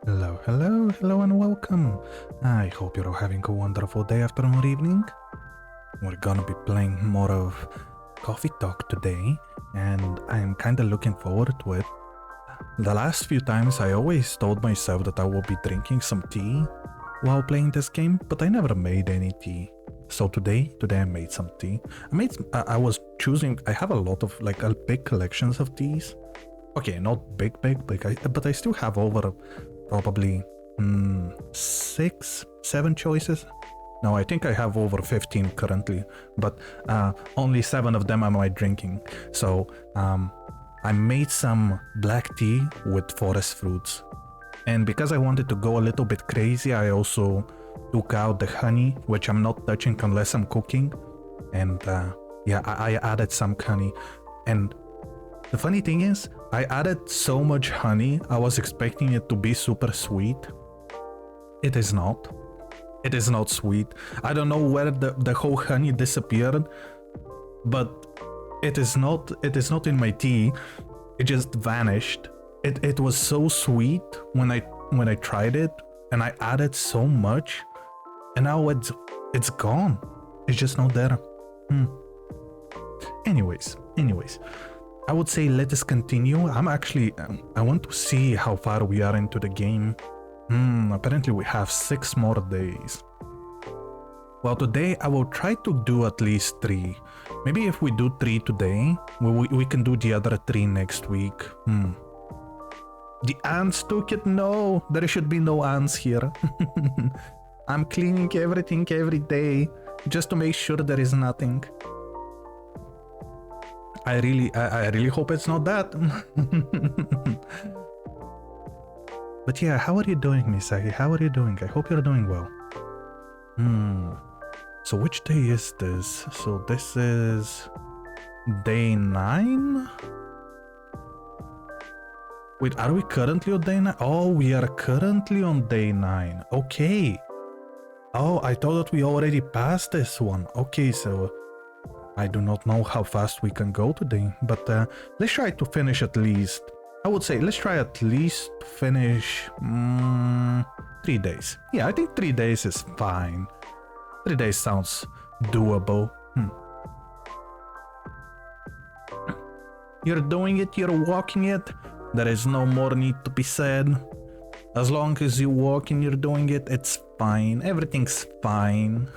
Hello, and welcome. I hope you're all having a wonderful day, afternoon, or evening. We're gonna be playing more of Coffee Talk today, and I'm kinda looking forward to it. The last few times I always told myself that I will be drinking some tea while playing this game, but I never made any tea. So today I made some tea. I was choosing, I have a lot of, like, a big collections of teas. Okay, not big, but I still have over probably 6-7 choices. No, I think I have over 15 currently, but only 7 of them am I drinking. So I made some black tea with forest fruits, and because I wanted to go a little bit crazy, I also took out the honey, which I'm not touching unless I'm cooking, and yeah, I added some honey. And the funny thing is, I added so much honey, I was expecting it to be super sweet. It is not. It is not sweet. I don't know where the whole honey disappeared, but it is not in my tea. It just vanished. It was so sweet when I tried it, and I added so much, and now it's gone. It's just not there. Anyways. I would say let us continue. I want to see how far we are into the game. Apparently we have 6 more days. Well, today I will try to do at least 3. Maybe if we do 3 today, we can do the other 3 next week. The ants took it? No, there should be no ants here. I'm cleaning everything every day just to make sure there is nothing. I really hope it's not that. But yeah, how are you doing, Misaki? How are you doing? I hope you're doing well. So which day is this? So this is day 9? Wait, are we currently on day 9? Oh, we are currently on day 9. Okay. Oh, I thought that we already passed this one. Okay, so I do not know how fast we can go today, but let's try to finish at least. I would say let's try at least to finish 3 days. Yeah, I think 3 days is fine. 3 days sounds doable. You're doing it, you're walking it. There is no more need to be said. As long as you walk and you're doing it, it's fine. Everything's fine.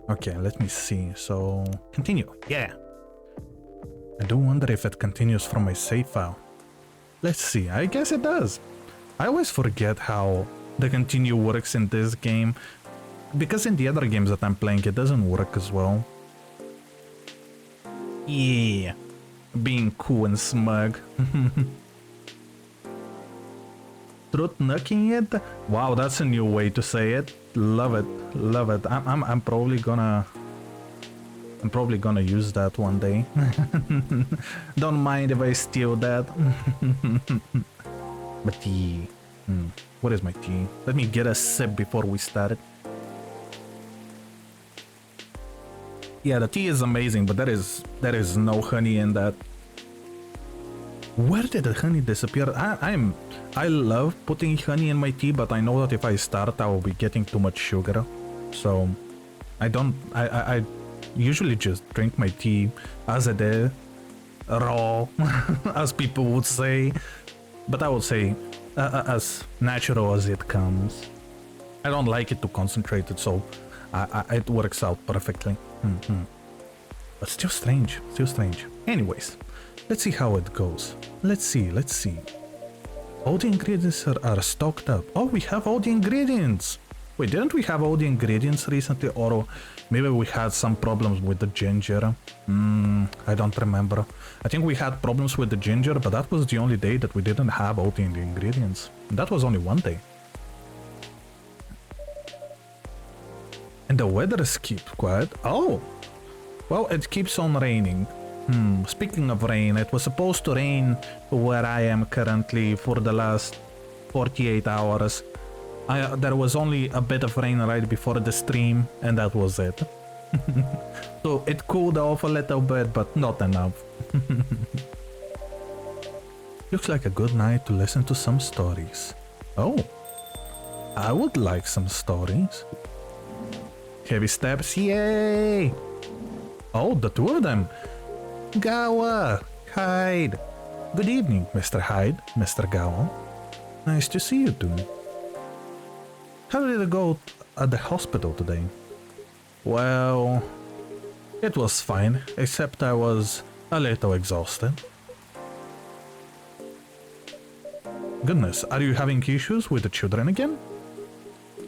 Okay, let me see. So, continue. Yeah. I do wonder if it continues from my save file. Let's see. I guess it does. I always forget how the continue works in this game, because in the other games that I'm playing, it doesn't work as well. Yeah. Being cool and smug. Truth nucking it? Wow, that's a new way to say it. Love it. I'm probably gonna use that one day. Don't mind if I steal that. But tea. What is my tea? Let me get a sip before we start. Yeah, the tea is amazing, but there is no honey in that. Where did the honey disappear? I love putting honey in my tea, but I know that if I start, I will be getting too much sugar. So I usually just drink my tea as it is, raw, as people would say. But I would say as natural as it comes. I don't like it too concentrated, so it works out perfectly. But still strange. Anyways, let's see how it goes. Let's see. All the ingredients are stocked up. Oh, we have all the ingredients. Wait, didn't we have all the ingredients recently? Or maybe we had some problems with the ginger. I don't remember. I think we had problems with the ginger, but that was the only day that we didn't have all the ingredients. That was only one day. And the weather is kept quiet. Oh, well, it keeps on raining. Speaking of rain, it was supposed to rain where I am currently for the last 48 hours. There was only a bit of rain right before the stream, and that was it. So it cooled off a little bit, but not enough. Looks like a good night to listen to some stories. Oh, I would like some stories. Heavy steps, yay! Oh, the two of them. Gawa, Hyde. Good evening, Mr. Hyde, Mr. Gawa. Nice to see you two. How did it go at the hospital today? Well, it was fine, except I was a little exhausted. Goodness, are you having issues with the children again?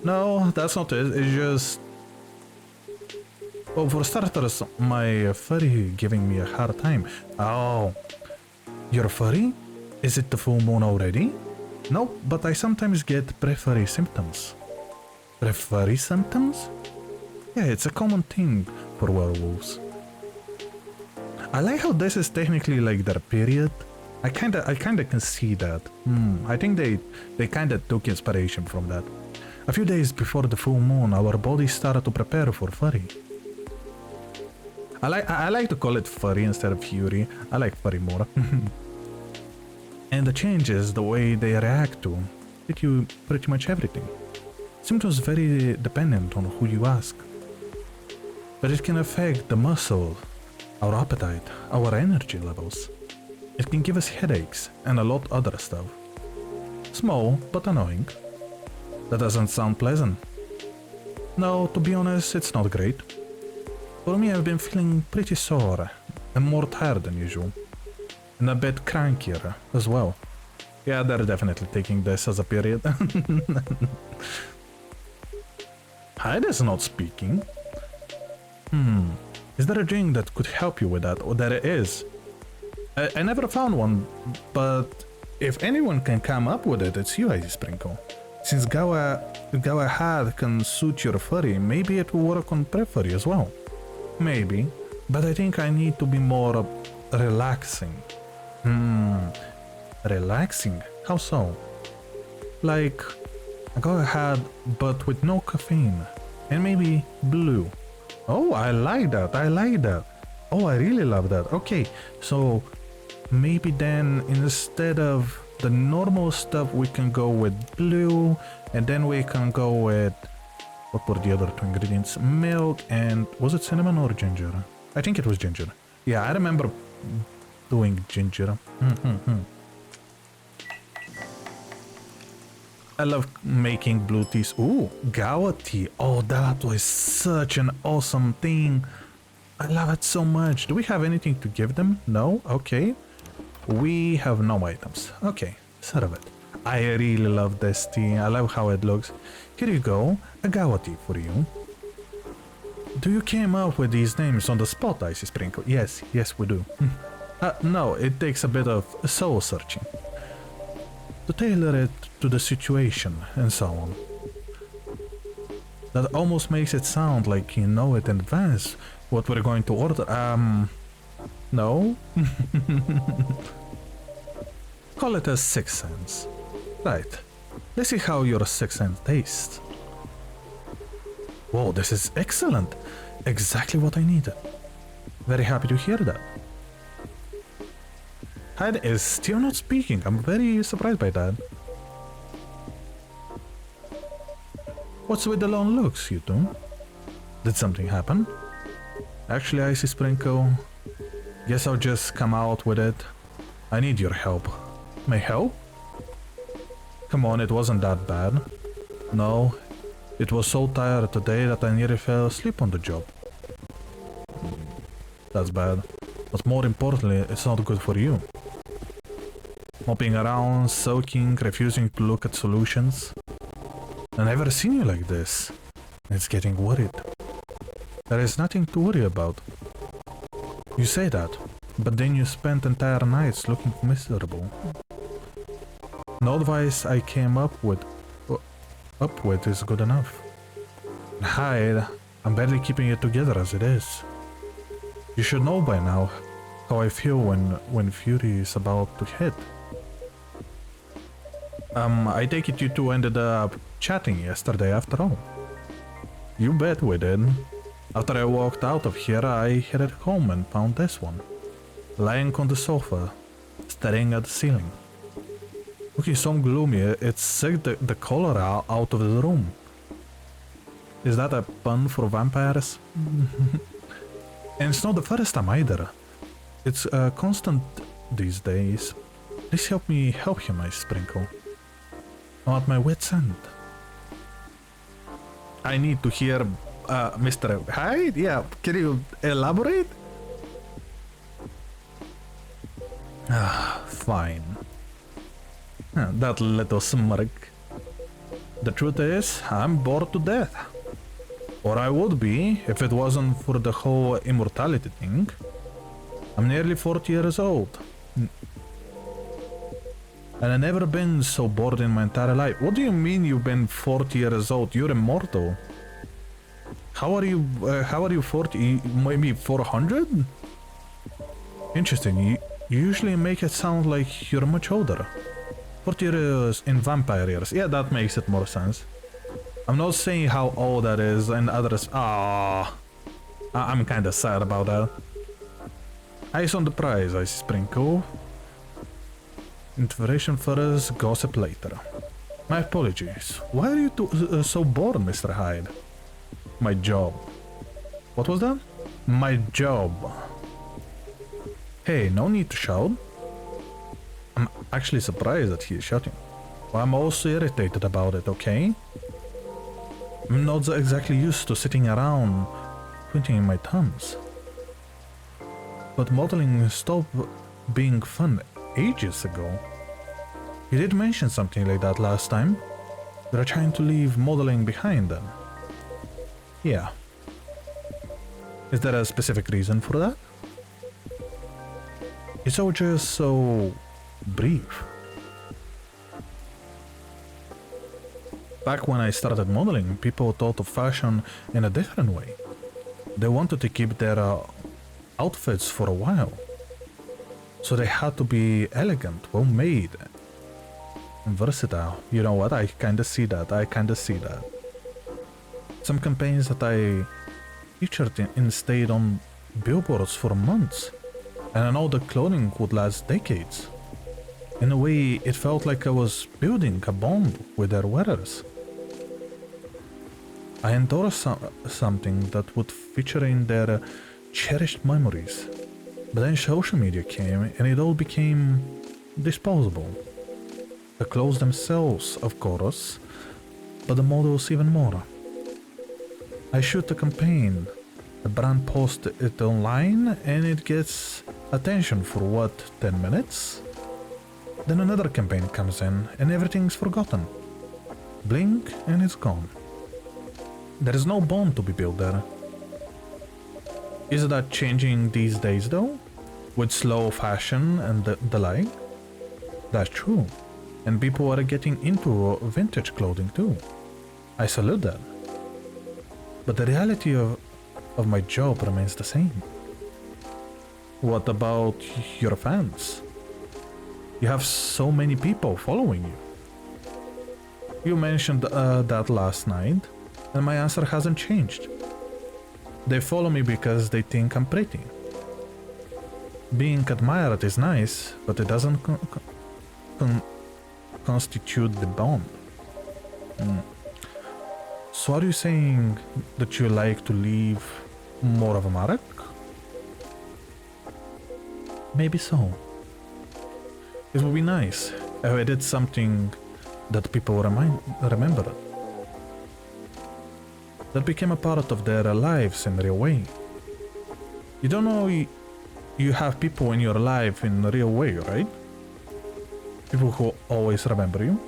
No, that's not it, it's just... Well, for starters, my furry giving me a hard time. Oh, your furry? Is it the full moon already? No, but I sometimes get pre-furry symptoms. Pre-furry symptoms? Yeah, it's a common thing for werewolves. I like how this is technically like their period. I kinda can see that. I think they kinda took inspiration from that. A few days before the full moon, our bodies started to prepare for furry. I like to call it furry instead of fury. I like furry more. And the changes, the way they react to pretty much everything. Symptoms vary dependent on who you ask. But it can affect the muscle, our appetite, our energy levels. It can give us headaches and a lot other stuff. Small but annoying. That doesn't sound pleasant. No, to be honest, it's not great. For me, I've been feeling pretty sore and more tired than usual. And a bit crankier as well. Yeah, they're definitely taking this as a period. Hyde is not speaking. Is there a drink that could help you with that? Or there is. I never found one, but if anyone can come up with it, it's you, Icy Sprinkle. Since Gawa Had can suit your furry, maybe it will work on pre-furry as well. Maybe, but I think I need to be more relaxing. Relaxing? How so? Like, Gawa Had, but with no caffeine. And maybe blue. Oh, I like that, I like that. Oh, I really love that. Okay, so maybe then instead of the normal stuff we can go with blue, and then we can go with, what were the other two ingredients? Milk and, was it cinnamon or ginger? I think it was ginger. Yeah, I remember doing ginger. I love making blue teas. Ooh, Gawa tea. Oh, that was such an awesome thing. I love it so much. Do we have anything to give them? No? Okay. We have no items. Okay, serve it. I really love this tea. I love how it looks. Here you go, a Gawa tea for you. Do you came up with these names on the spot, Icy Sprinkle? Yes, we do. No, it takes a bit of soul searching. To tailor it to the situation and so on. That almost makes it sound like you know it in advance what we're going to order. No? Call it a sixth sense. Right. Let's see how your sixth sense tastes. Whoa, this is excellent. Exactly what I needed. Very happy to hear that. Hyde is still not speaking. I'm very surprised by that. What's with the long looks, you two? Did something happen? Actually, Icy Sprinkle, guess I'll just come out with it. I need your help. My help? Come on, it wasn't that bad. No, it was so tired today that I nearly fell asleep on the job. That's bad. But more importantly, it's not good for you. Mopping around, sulking, refusing to look at solutions. I've never seen you like this. It's getting worried. There is nothing to worry about. You say that, but then you spend entire nights looking miserable. No advice I came up with is good enough. Hyde, I'm barely keeping it together as it is. You should know by now how I feel when Fury is about to hit. I take it you two ended up chatting yesterday after all. You bet we did. After I walked out of here, I headed home and found this one, lying on the sofa, staring at the ceiling. Okay, so gloomy. It sucked the color out of the room. Is that a pun for vampires? And it's not the first time either. It's constant these days. Please help me help you, my Sprinkle. I'm at my wit's end. I need to hear Mr. Hyde? Yeah, can you elaborate? Fine. That little smirk. The truth is, I'm bored to death. Or I would be, if it wasn't for the whole immortality thing. I'm nearly 40 years old. And I've never been so bored in my entire life. What do you mean you've been 40 years old? You're immortal. How are you 40? Maybe 400? Interesting. You usually make it sound like you're much older. 40 years in vampire years. Yeah, that makes it more sense. I'm not saying how old that is and others. I'm kinda sad about that. Eyes on the prize, I sprinkle. Information first, gossip later. My apologies. Why are you so bored, Mr. Hyde? My job. What was that? My job. Hey, no need to shout. I'm actually surprised that he is shouting. Well, I'm also irritated about it, okay? I'm not exactly used to sitting around twiddling my thumbs. But modeling stopped being fun ages ago. You did mention something like that last time. You're trying to leave modeling behind then. Yeah. Is there a specific reason for that? It's all just so brief. Back when I started modeling, people thought of fashion in a different way. They wanted to keep their outfits for a while. So they had to be elegant, well made, and versatile. You know what, I kinda see that. Some campaigns that I featured in stayed on billboards for months, and I know the clothing would last decades. In a way, it felt like I was building a bond with their wearers. I endorsed something that would feature in their cherished memories. But then social media came and it all became disposable. The clothes themselves, of course, but the models even more. I shoot a campaign, the brand posts it online and it gets attention for what, 10 minutes? Then another campaign comes in and everything's forgotten. Blink and it's gone. There is no bond to be built there. Is that changing these days though? With slow fashion and the like? That's true. And people are getting into vintage clothing too. I salute that. But the reality of my job remains the same. What about your fans? You have so many people following you. You mentioned that last night, and my answer hasn't changed. They follow me because they think I'm pretty. Being admired is nice, but it doesn't constitute the bond. So are you saying that you like to leave more of a mark? Maybe so. It would be nice if I did something that people remember. That became a part of their lives in a real way. You don't know you have people in your life in a real way, right? People who always remember you.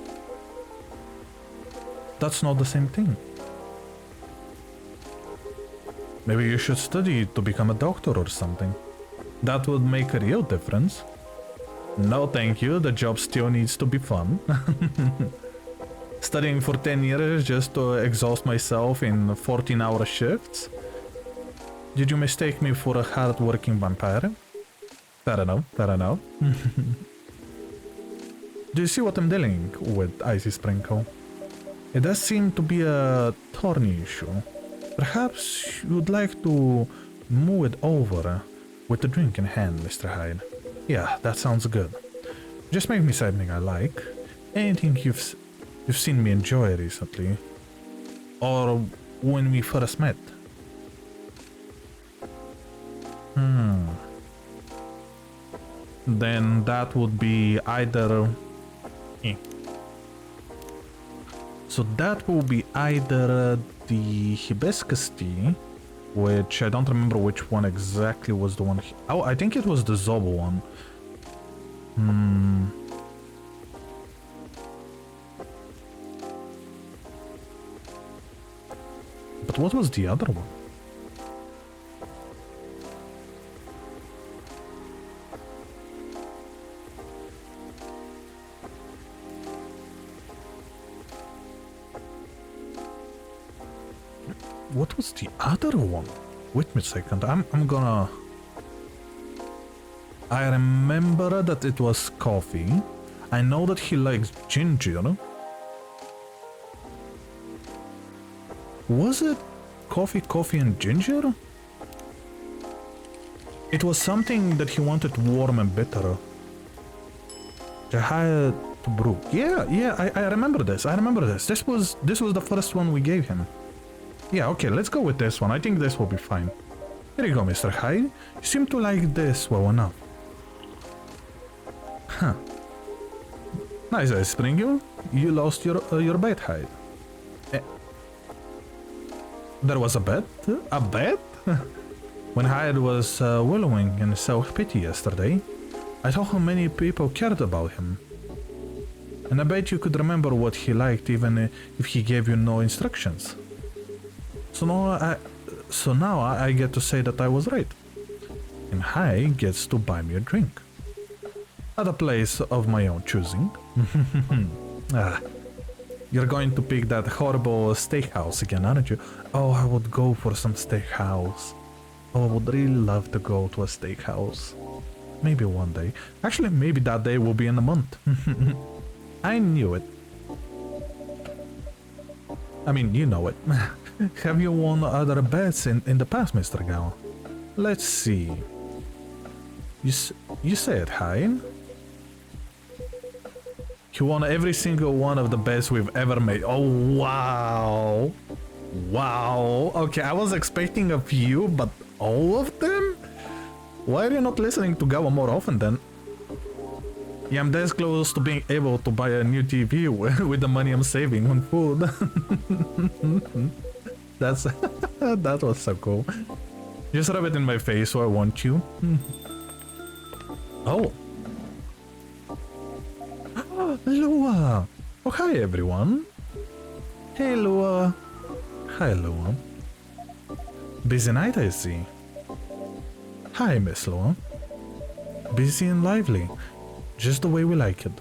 That's not the same thing. Maybe you should study to become a doctor or something. That would make a real difference. No thank you, the job still needs to be fun. Studying for 10 years just to exhaust myself in 14-hour shifts? Did you mistake me for a hard-working vampire? Fair enough. Do you see what I'm dealing with, Icy Sprinkle? It does seem to be a thorny issue. Perhaps you'd like to move it over with a drink in hand, Mr. Hyde. Yeah, that sounds good. Just make me something I like. Anything you've seen me enjoy recently? Or when we first met? Then that would be either... So that will be either the Hibiscus tea, which I don't remember which one exactly was the one... Oh, I think it was the Zobo one. But what was the other one? What was the other one? Wait me a second, I'm gonna... I remember that it was coffee. I know that he likes ginger. Was it coffee and ginger? It was something that he wanted warm and bitter. To brew. Yeah, I remember this. This was the first one we gave him. Yeah, okay, let's go with this one. I think this will be fine. Here you go, Mr. Hyde. You seem to like this well enough. Huh. Nice, I spring you. You lost your bet, Hyde. There was a bet? A bet? When Hyde was wallowing in self-pity yesterday, I saw how many people cared about him. And I bet you could remember what he liked even if he gave you no instructions. So now I get to say that I was right. And Hyde gets to buy me a drink. At a place of my own choosing. You're going to pick that horrible steakhouse again, aren't you? Oh, I would go for some steakhouse. Oh, I would really love to go to a steakhouse. Maybe one day. Actually, maybe that day will be in a month. I knew it. I mean, you know it. Have you won other bets in the past, Mr. Gao? Let's see. You said Hyde? You won every single one of the bets we've ever made. Oh, wow. Wow. Okay, I was expecting a few, but all of them? Why are you not listening to Gao more often then? Yeah, I'm this close to being able to buy a new TV with the money I'm saving on food. That was so cool. Just rub it in my face so I want you. Oh. Lua! Oh, hi everyone. Hey Lua. Hi Lua. Busy night, I see. Hi, Miss Lua. Busy and lively. Just the way we like it.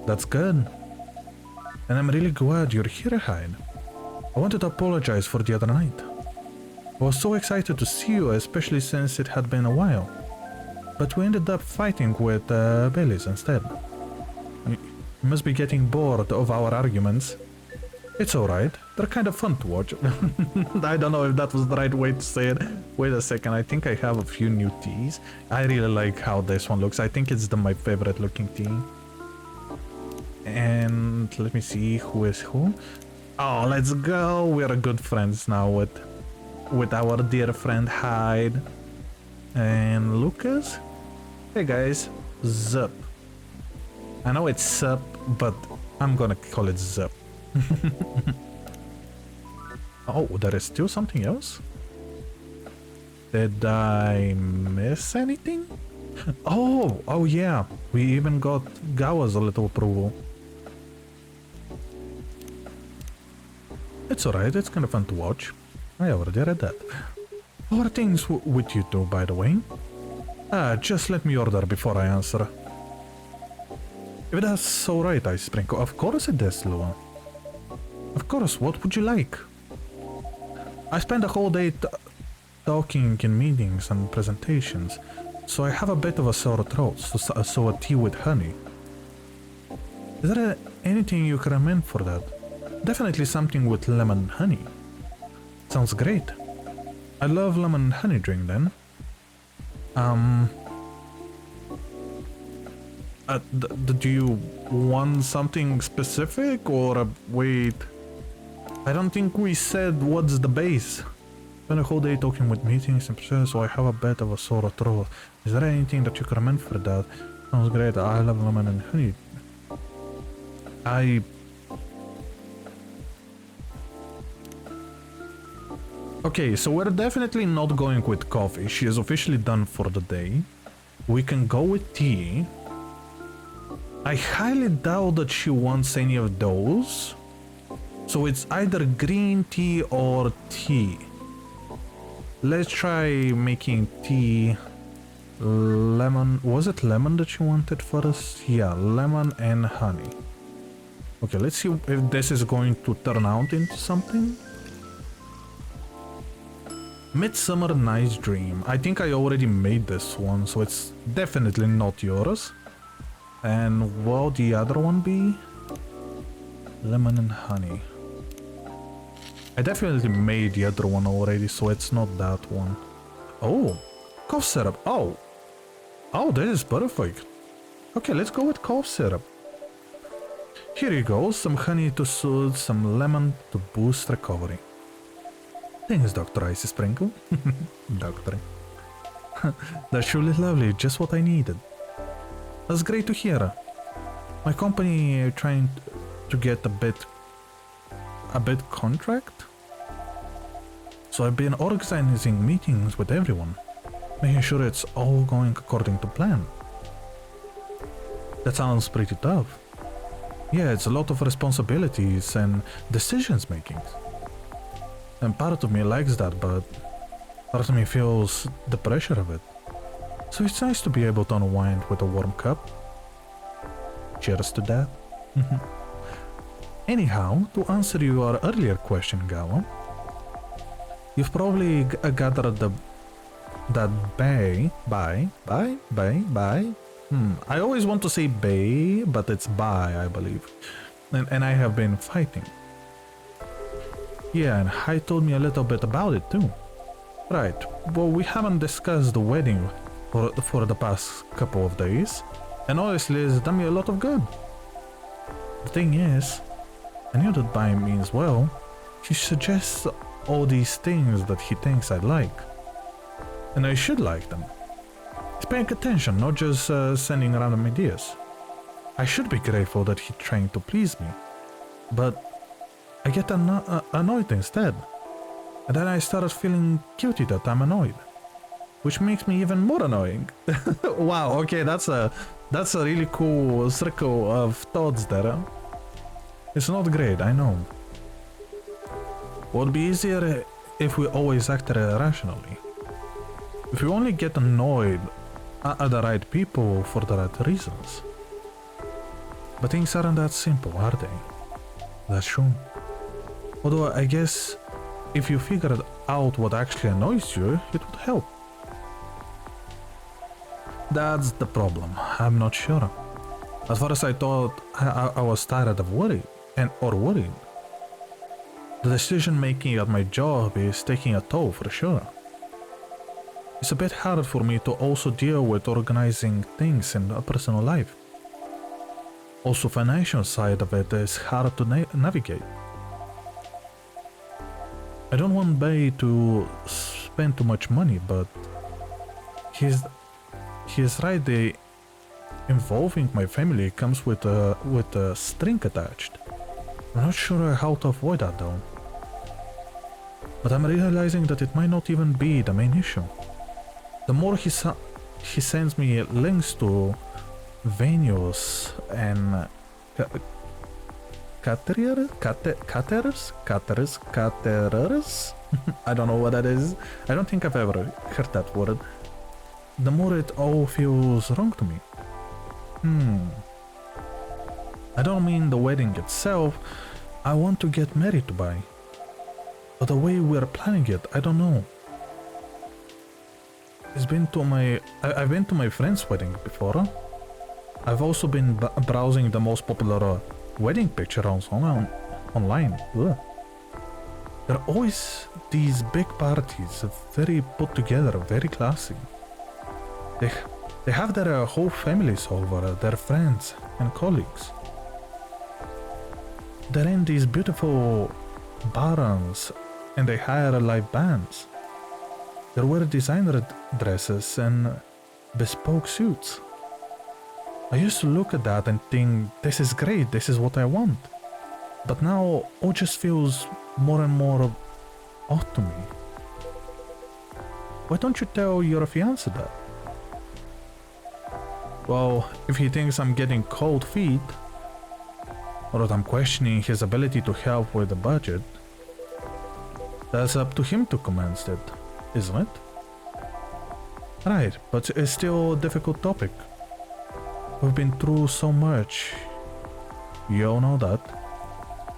That's good. And I'm really glad you're here, Hyde. I wanted to apologize for the other night. I was so excited to see you, especially since it had been a while. But we ended up fighting with Baileys instead. You must be getting bored of our arguments. It's alright, they're kind of fun to watch. I don't know if that was the right way to say it. Wait a second, I think I have a few new teas. I really like how this one looks. I think it's my favorite looking tea. And let me see who is who. Oh, let's go. We're good friends now with our dear friend Hyde. And Lucas. Hey guys, Zup. I know it's Sup, but I'm gonna call it Zup. Oh, there is still something else? Did I miss anything? Oh yeah, we even got Gawa's a little approval. It's alright, it's kind of fun to watch. I already read that. How are things with you two, by the way? Just let me order before I answer. If that's alright, I sprinkle. Of course it is, Lua. Of course, what would you like? I spend the whole day talking in meetings and presentations, so I have a bit of a sore throat, so a tea with honey. Is there anything you can recommend for that? Definitely something with lemon and honey. Sounds great. I love lemon and honey drink then. Do you want something specific or wait? I don't think we said what's the base. Spent a whole day talking with meetings and process, so I have a bit of a sore throat. Is there anything that you can recommend for that? Sounds great. I love lemon and honey. Okay, so we're definitely not going with coffee. She is officially done for the day. We can go with tea. I highly doubt that she wants any of those. So it's either green tea or tea. Let's try making tea. Lemon. Was it lemon that she wanted first? Yeah, lemon and honey. Okay, let's see if this is going to turn out into something. Midsummer Night's Dream. I think I already made this one, so it's definitely not yours. And what would the other one be? Lemon and honey. I definitely made the other one already, so it's not that one. Oh, cough syrup. Oh, this is perfect. Okay, let's go with cough syrup. Here you go, some honey to soothe, some lemon to boost recovery. Thanks, Dr. Icy Sprinkle. Doctor. That's surely lovely, just what I needed. That's great to hear. My company trying to get a bit contract. So I've been organizing meetings with everyone, making sure it's all going according to plan. That sounds pretty tough. Yeah, it's a lot of responsibilities and decisions making. And part of me likes that, but part of me feels the pressure of it. So it's nice to be able to unwind with a warm cup. Cheers to that. Anyhow, to answer your earlier question, Gala, you've probably gathered that bay. I always want to say bay, but it's by, I believe. And I have been fighting. Yeah, and Hai told me a little bit about it too. Right, well, we haven't discussed the wedding for the past couple of days, and honestly, it's done me a lot of good. The thing is, I knew that by means well, he suggests all these things that he thinks I'd like. And I should like them. He's paying attention, not just sending random ideas. I should be grateful that he's trying to please me, but I get annoyed instead. And then I started feeling guilty that I'm annoyed, which makes me even more annoying. Wow, okay, that's a really cool circle of thoughts there. It's not great, I know. Would be easier if we always acted rationally. If we only get annoyed at the right people for the right reasons. But things aren't that simple, are they? That's true. Although I guess if you figured out what actually annoys you, it would help. That's the problem. I'm not sure. As far as I thought, I was tired of worried. The decision making at my job is taking a toll for sure. It's a bit hard for me to also deal with organizing things in a personal life. Also, financial side of it is hard to navigate. I don't want Bay to spend too much money, but he's right. The involving my family comes with a string attached. I'm not sure how to avoid that though. But I'm realizing that it might not even be the main issue. The more he sends me links to venues and caterers? I don't know what that is. I don't think I've ever heard that word. The more it all feels wrong to me. I don't mean the wedding itself. I want to get married to Bai. But the way we're planning it, I don't know. I've been to my friend's wedding before. I've also been browsing the most popular wedding pictures online. Ugh. There are always these big parties, very put together, very classy. They have their whole families over, their friends and colleagues. They're in these beautiful barons and they hire live bands. They wear designer dresses and bespoke suits. I used to look at that and think, this is great, this is what I want. But now all just feels more and more odd to me. Why don't you tell your fiancé that? Well, if he thinks I'm getting cold feet, or that I'm questioning his ability to help with the budget, that's up to him to commence it, isn't it? Right, but it's still a difficult topic. We've been through so much. You all know that.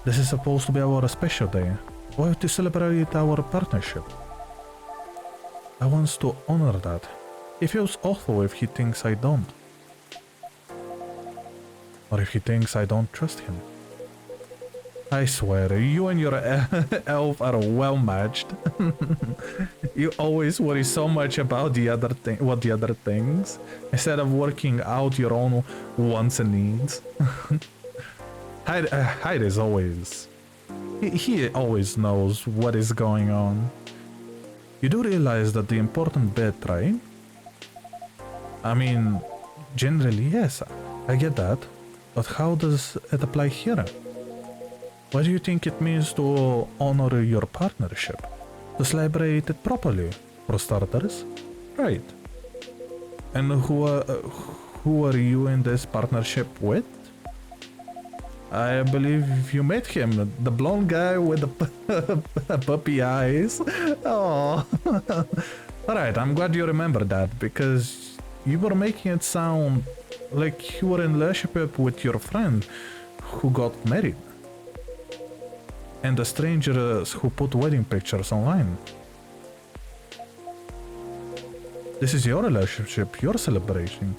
This is supposed to be our special day. We have to celebrate our partnership. I want to honor that. It feels awful if he thinks I don't. Or if he thinks I don't trust him. I swear, you and your elf are well matched. You always worry so much about the other things, instead of working out your own wants and needs. Hyde is always... He always knows what is going on. You do realize that the important bit, right? I mean, generally, yes, I get that. But how does it apply here? What do you think it means to honor your partnership? To celebrate it properly, for starters? Right. And who are you in this partnership with? I believe you met him, the blonde guy with the puppy eyes. Oh. Alright, I'm glad you remember that, because you were making it sound like you were in relationship with your friend who got married. And the strangers who put wedding pictures online. This is your relationship, you're celebrating.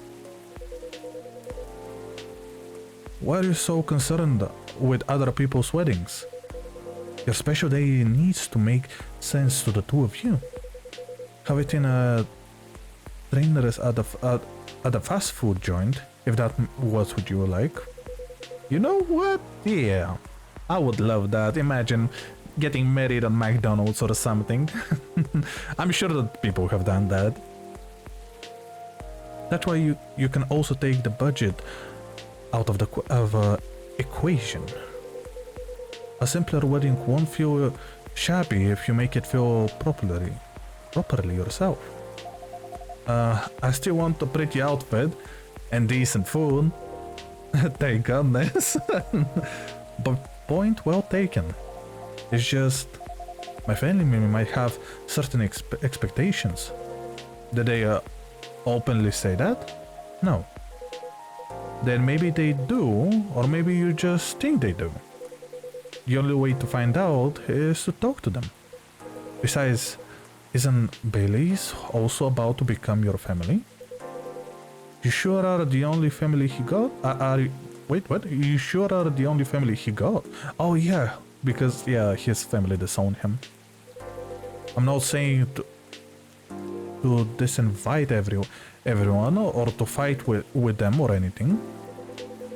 Why are you so concerned with other people's weddings? Your special day needs to make sense to the two of you. Have it in a trainers at a fast food joint, if that was what you would like. You know what? Yeah, I would love that. Imagine getting married at McDonald's or something. I'm sure that people have done that. That's why you can also take the budget out of the equation. A simpler wedding won't feel shabby if you make it feel properly yourself. I still want a pretty outfit and decent food. Thank goodness. But point well taken. It's just my family might have certain expectations. Did they openly say that? No. Then maybe they do, or maybe you just think they do. The only way to find out is to talk to them. Besides, isn't Bailey's also about to become your family? You sure are the only family he got? Wait, what? You sure are the only family he got? Oh yeah, because yeah, his family disowned him. I'm not saying to disinvite everyone or to fight with them or anything,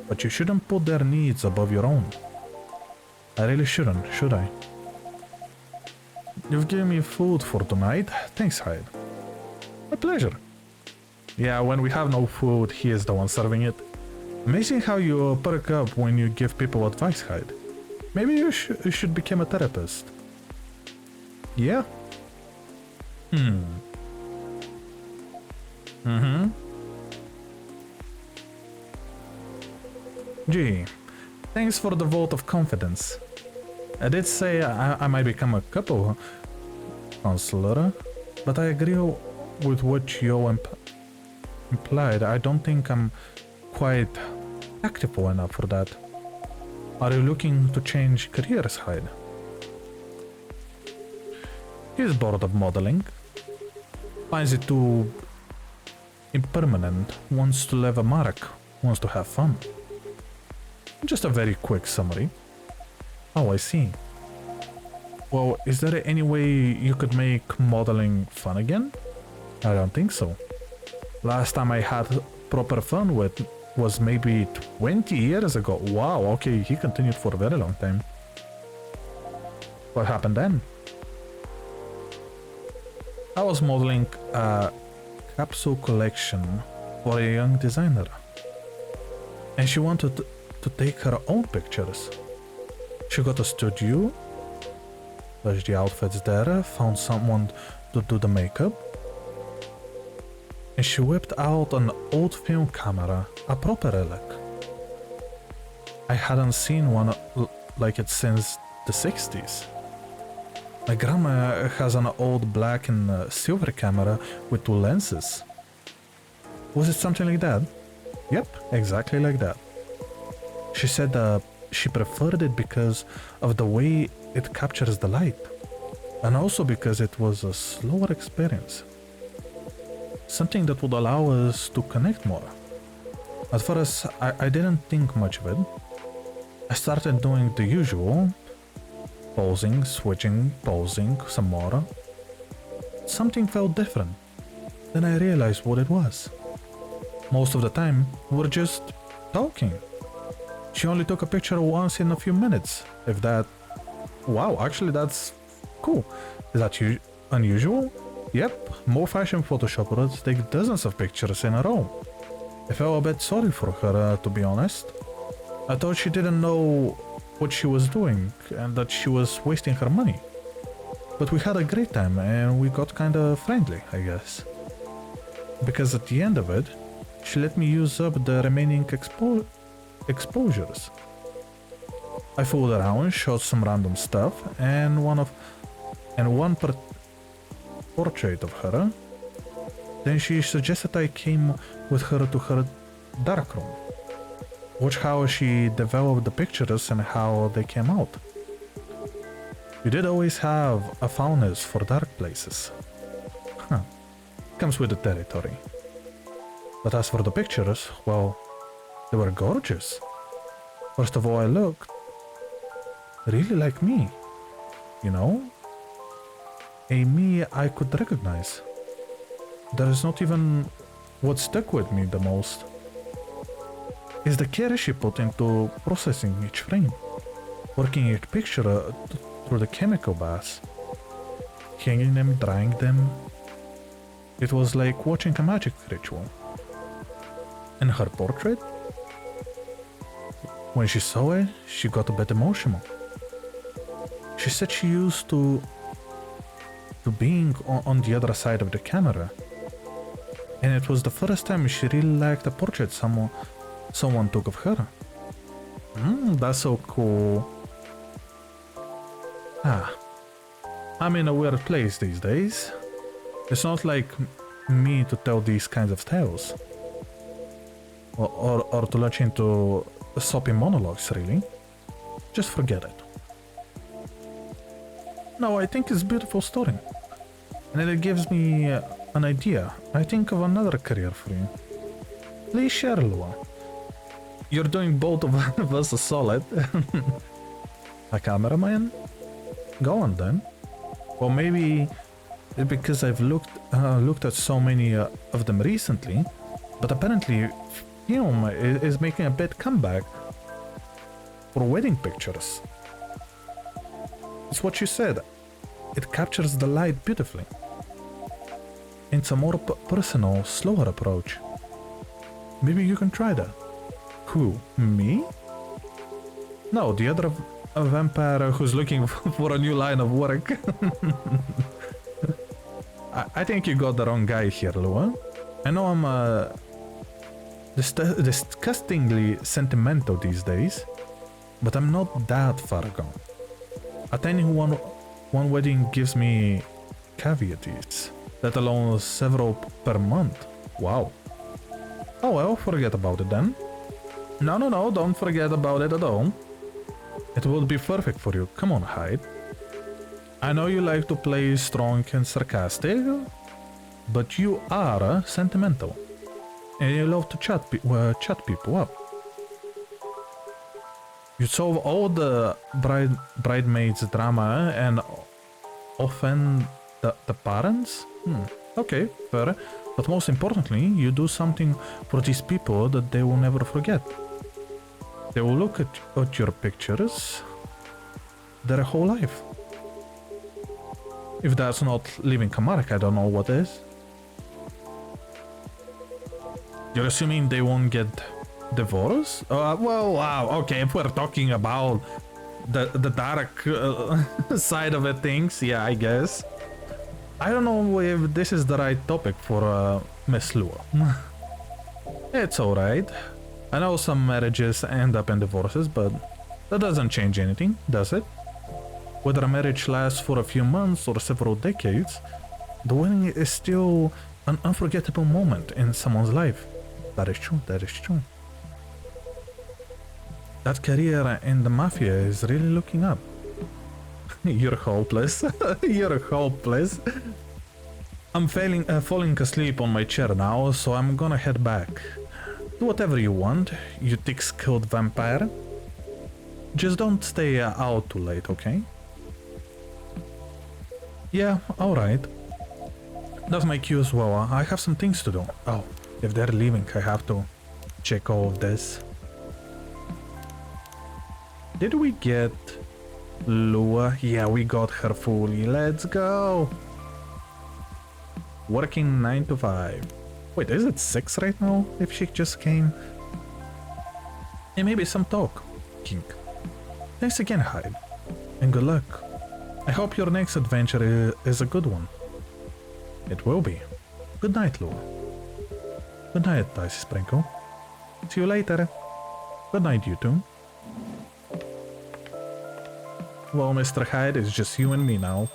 but you shouldn't put their needs above your own. I really shouldn't, should I? You've given me food for tonight. Thanks, Hyde. My pleasure. Yeah, when we have no food, he is the one serving it. Amazing how you perk up when you give people advice, Hyde. Maybe you should become a therapist. Yeah? Gee, thanks for the vote of confidence. I did say I might become a couple counselor, but I agree with what you implied. I don't think I'm quite tactful enough for that. Are you looking to change careers, Hyde? He's bored of modeling. Finds it too impermanent. Wants to leave a mark. Wants to have fun. Just a very quick summary. Oh, I see. Well, is there any way you could make modeling fun again? I don't think so. Last time I had proper fun with was maybe 20 years ago. Wow, okay, he continued for a very long time. What happened then? I was modeling a capsule collection for a young designer, and she wanted to take her own pictures. She got a studio, touched the outfits there, found someone to do the makeup, and she whipped out an old film camera, a proper relic. I hadn't seen one like it since the 60s. My grandma has an old black and silver camera with 2 lenses. Was it something like that? Yep, exactly like that. She said she preferred it because of the way it captures the light, and also because it was a slower experience. Something that would allow us to connect more. At first, I didn't think much of it. I started doing the usual. Posing, switching, posing, some more. Something felt different. Then I realized what it was. Most of the time, we were just talking. She only took a picture once in a few minutes, if that... Wow, actually that's cool. Is that unusual? Yep, more fashion photoshoppers take dozens of pictures in a row. I felt a bit sorry for her, to be honest. I thought she didn't know what she was doing and that she was wasting her money. But we had a great time and we got kinda friendly, I guess. Because at the end of it, she let me use up the remaining exposures. I fooled around, shot some random stuff, and one portrait of her. Then she suggested I came with her to her darkroom. Watch how she developed the pictures and how they came out. You did always have a fondness for dark places. Huh. Comes with the territory. But as for the pictures, well, they were gorgeous. First of all, I looked really like me. You know? A me I could recognize. That is not even what stuck with me the most. Is the care she put into processing each frame, working each picture through the chemical baths, hanging them, drying them. It was like watching a magic ritual. And her portrait? When she saw it, she got a bit emotional. She said she used to being on the other side of the camera, and it was the first time she really liked a portrait someone took of her. That's so cool. I'm in a weird place these days. It's not like me to tell these kinds of tales. Or to launch into soppy monologues, really. Just forget it. No, I think it's a beautiful story. And it gives me an idea. I think of another career for you. Please share, Lua. You're doing both of us a solid. A cameraman? Go on then. Or maybe it's because I've looked at so many of them recently, but apparently film is making a big comeback for wedding pictures. It's what you said. It captures the light beautifully. It's a more personal, slower approach. Maybe you can try that. Who? Me? No, the other vampire who's looking for a new line of work. I think you got the wrong guy here, Lua. I know I'm disgustingly sentimental these days, but I'm not that far gone. Attending one wedding gives me cavities, let alone several per month. Wow. Oh well, forget about it then. No, don't forget about it at all. It would be perfect for you. Come on, Hyde. I know you like to play strong and sarcastic, but you are sentimental. And you love to chat people up. You solve all the bridesmaids drama and offend the parents? Okay, fair. But most importantly, you do something for these people that they will never forget. They will look at your pictures their whole life. If that's not leaving a mark, I don't know what is. You're assuming they won't get divorced? Well, wow, okay, if we're talking about the dark side of it things, yeah, I guess. I don't know if this is the right topic for Miss Lua. It's alright. I know some marriages end up in divorces, but that doesn't change anything, does it? Whether a marriage lasts for a few months or several decades, the wedding is still an unforgettable moment in someone's life. That is true, that is true. That career in the mafia is really looking up. You're hopeless. You're hopeless. I'm falling asleep on my chair now, so I'm gonna head back. Do whatever you want, you thick-skilled vampire. Just don't stay out too late, okay? Yeah, alright. That's my cue as well. I have some things to do. Oh, if they're leaving, I have to check all of this. Did we get Lua? Yeah, we got her fully. Let's go. Working 9 to 5. Wait, is it 6 right now? If she just came. Hey, maybe some talk. King. Thanks again, Hyde. And good luck. I hope your next adventure is a good one. It will be. Good night, Lua. Good night, Dicey Sprinkle. See you later. Good night, you two. Well, Mr. Hyde, it's just you and me now.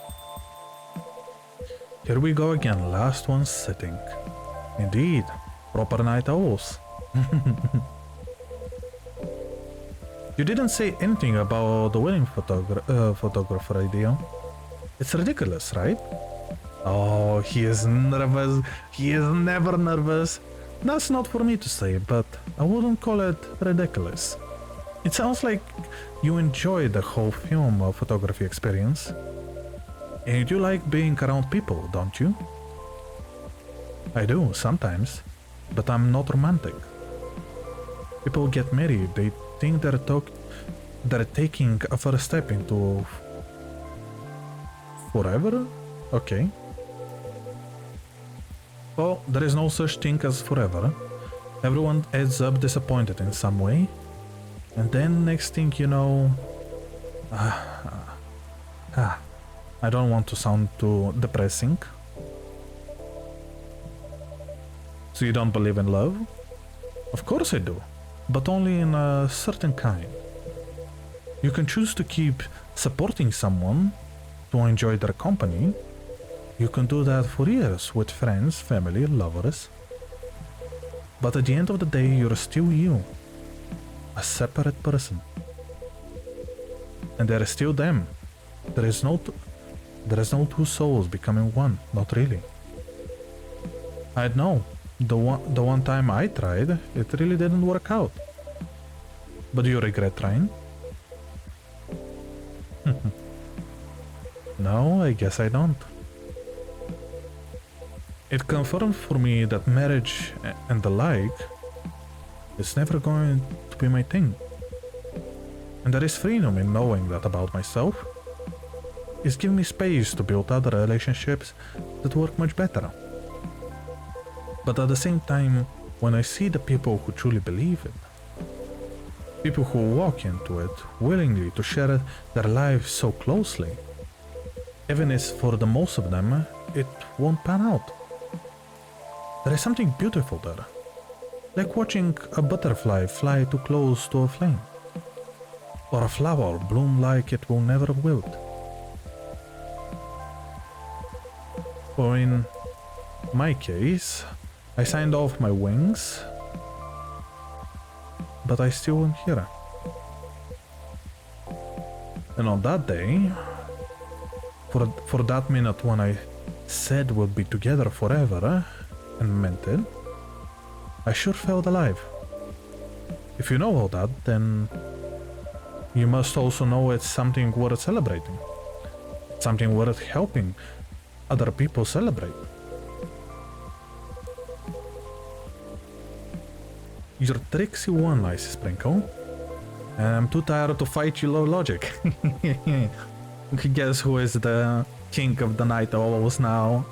Here we go again, last one sitting. Indeed, proper night owls. You didn't say anything about the wedding photographer idea. It's ridiculous, right? Oh, he is nervous. He is never nervous. That's not for me to say, but I wouldn't call it ridiculous. It sounds like you enjoy the whole film photography experience. And you like being around people, don't you? I do, sometimes. But I'm not romantic. People get married, they think they're taking a first step into forever? Okay. Well, there is no such thing as forever. Everyone ends up disappointed in some way. And then next thing you know... I don't want to sound too depressing. So you don't believe in love? Of course I do, but only in a certain kind. You can choose to keep supporting someone to enjoy their company. You can do that for years with friends, family, lovers. But at the end of the day, you're still you. A separate person. And there is still them. There is no two souls becoming one, not really. I know, the one time I tried, it really didn't work out. But do you regret trying? No, I guess I don't. It confirmed for me that marriage and the like is never going to be my thing. And there is freedom in knowing that about myself. It's giving me space to build other relationships that work much better. But at the same time, when I see the people who truly believe it, people who walk into it willingly to share their lives so closely, even if for the most of them it won't pan out. There is something beautiful there, like watching a butterfly fly too close to a flame, or a flower bloom like it will never wilt. Or in my case, I signed off my wings, but I still am here. And on that day, for that minute when I said we'll be together forever, and meant it, I sure felt alive. If you know all that, then you must also know it's something worth celebrating. Something worth helping other people celebrate. You're tricksy one, Ice Sprinkle. And I'm too tired to fight you low logic. Guess who is the king of the night owls now?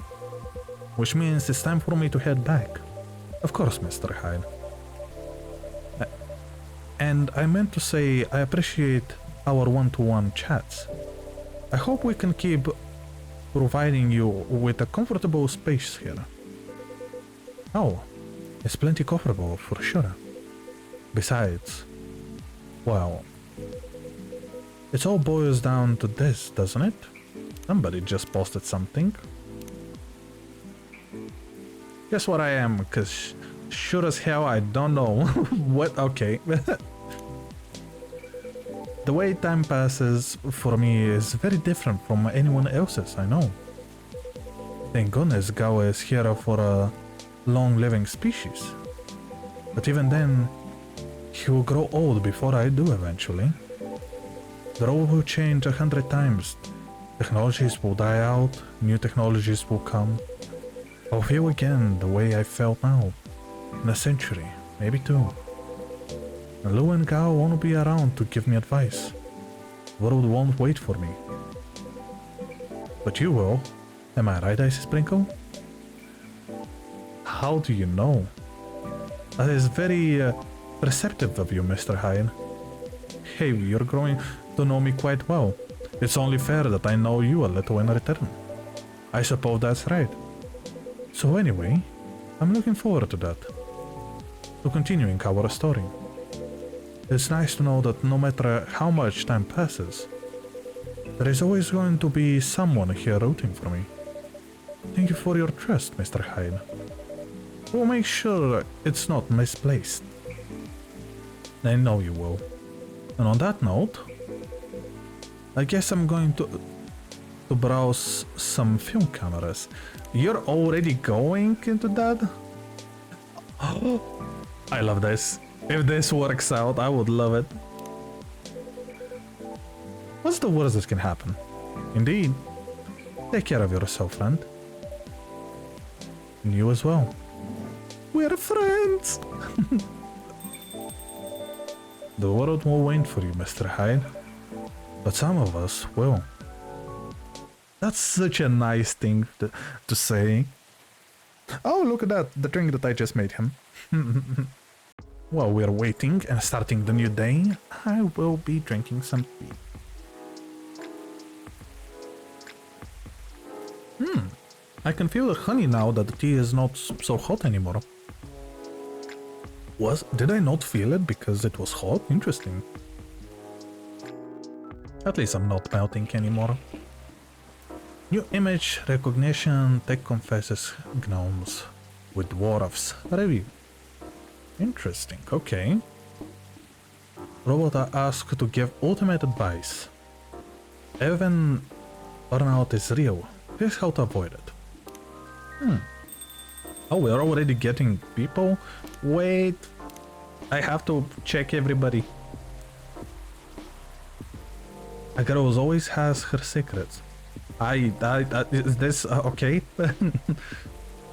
Which means it's time for me to head back. Of course, Mr. Hyde. And I meant to say I appreciate our one-to-one chats. I hope we can keep providing you with a comfortable space here. Oh, it's plenty comfortable for sure. Besides, well, it all boils down to this, doesn't it? Somebody just posted something. Guess what I am, cause sure as hell I don't know what. Okay. The way time passes for me is very different from anyone else's, I know. Thank goodness Gawa is here for a long-living species. But even then, he will grow old before I do eventually. The world will change 100 times. Technologies will die out, new technologies will come. I'll feel again the way I felt now. In a century, maybe two. And Lou and Gao won't be around to give me advice. The world won't wait for me. But you will. Am I right, Icy Sprinkle? How do you know? That is very perceptive of you, Mr. Hyde. Hey, you're growing to know me quite well. It's only fair that I know you a little in return. I suppose that's right. So anyway, I'm looking forward to that. To continuing our story. It's nice to know that no matter how much time passes, there is always going to be someone here rooting for me. Thank you for your trust, Mr. Hyde. We'll make sure it's not misplaced. I know you will. And on that note, I guess I'm going to browse some film cameras. You're already going into that? Oh, I love this. If this works out, I would love it. What's the worst that can happen? Indeed. Take care of yourself, friend. And you as well. We're friends! The world will wait for you, Mr. Hyde. But some of us will. That's such a nice thing to say. Oh, look at that, the drink that I just made him. While we're waiting and starting the new day, I will be drinking some tea. I can feel the honey now that the tea is not so hot anymore. Did I not feel it because it was hot? Interesting. At least I'm not melting anymore. New image recognition tech confesses gnomes with dwarfs. Review. Interesting, okay. Robot are asked to give ultimate advice. Even burnout is real. Here's how to avoid it. Oh, we're already getting people? Wait. I have to check everybody. A girl always has her secrets. Is this okay?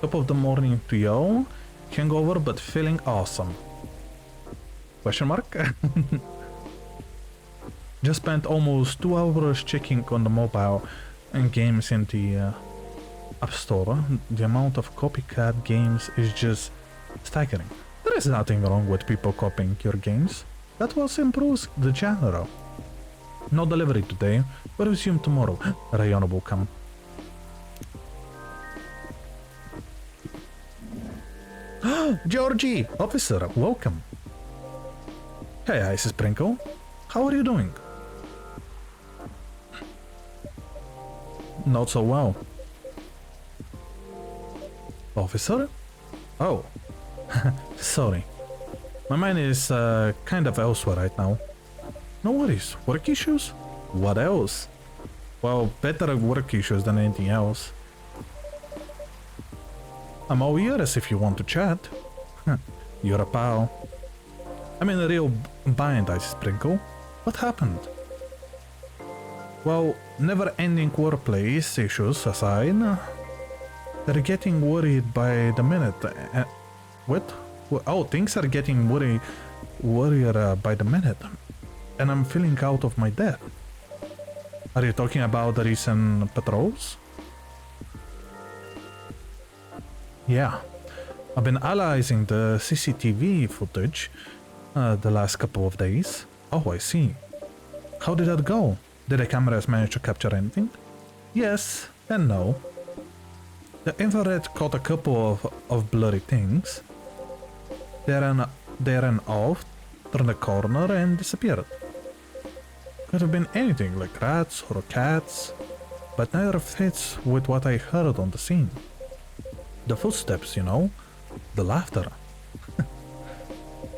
Top of the morning to you. Hangover but feeling awesome. Question mark? Just spent almost 2 hours checking on the mobile and games in the App Store. The amount of copycat games is just staggering. There is nothing wrong with people copying your games. That was improves the genre. No delivery today, but resume tomorrow. Rayon will come. Georgie! Officer, welcome. Hey, Ice Sprinkle. How are you doing? Not so well. Officer? Oh. Sorry. My mind is kind of elsewhere right now. No worries. Work issues? What else? Well, better work issues than anything else. I'm all ears if you want to chat. You're a pal. I'm in a real bind, Ice Sprinkle. What happened? Well, never-ending workplace issues aside, they're getting worried by the minute. What? Oh, things are getting worrier by the minute. And I'm feeling out of my depth. Are you talking about the recent patrols? Yeah. I've been analyzing the CCTV footage the last couple of days. Oh, I see. How did that go? Did the cameras manage to capture anything? Yes and no. The infrared caught a couple of blurry things. They ran off, turned a corner and disappeared. Could have been anything like rats or cats, but neither fits with what I heard on the scene. The footsteps, you know, the laughter.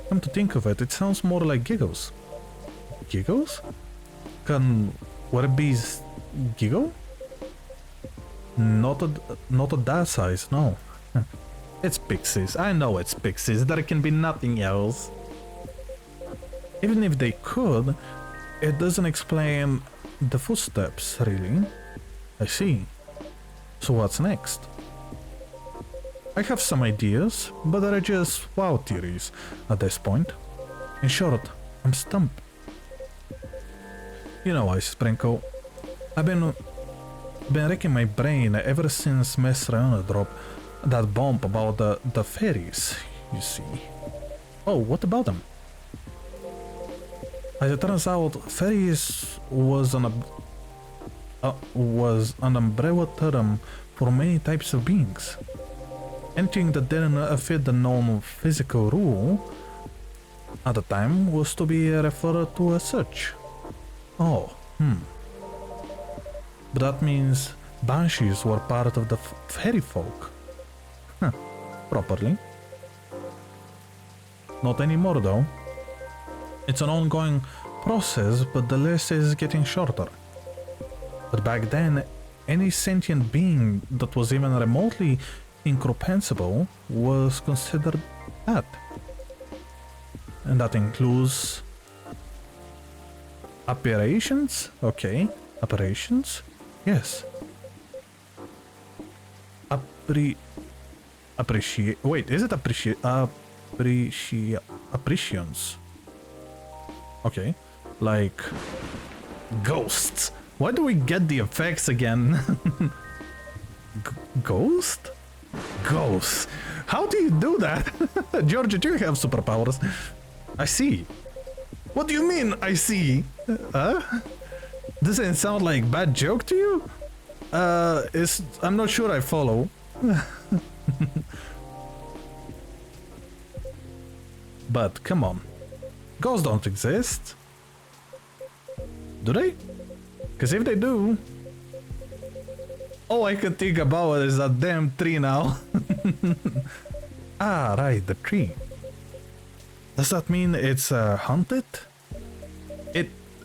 Come to think of it, it sounds more like giggles. Giggles? Can werbees giggle? Not at that size, no. It's pixies, I know it's pixies, there can be nothing else. Even if they could, it doesn't explain the footsteps, really. I see. So what's next? I have some ideas, but they're just wild theories at this point. In short, I'm stumped. You know, Ice Sprinkle, I've been racking my brain ever since Miss Rihanna dropped that bomb about the fairies, you see. Oh, what about them? As it turns out, fairies was an umbrella term for many types of beings. Anything that didn't fit the known physical rule at the time was to be referred to as such. Oh, But that means banshees were part of the fairy folk. Huh, properly. Not anymore though. It's an ongoing process, but the list is getting shorter. But back then, any sentient being that was even remotely incomprehensible was considered bad. And that includes apparitions? Okay, apparitions? Yes. Wait, is it apparitions? Okay, like ghosts. Why do we get the effects again? Ghost? Ghosts. How do you do that? Georgia, do you have superpowers? I see. What do you mean, I see? Does it sound like bad joke to you? I'm not sure I follow. But come on. Ghosts don't exist. Do they? Because if they do, all I can think about is that damn tree now. Ah, right, the tree. Does that mean it's haunted?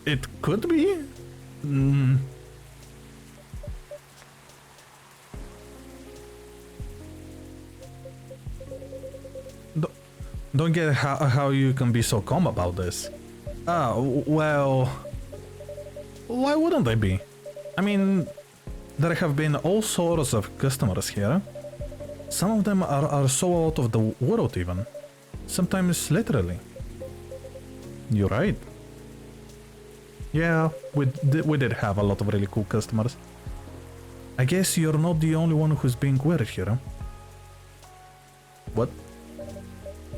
It could be. Don't get how you can be so calm about this. Well, why wouldn't they be? I mean, there have been all sorts of customers here. Some of them are so out of the world even. Sometimes literally. You're right. Yeah, we did have a lot of really cool customers. I guess you're not the only one who's being weird here, huh? What?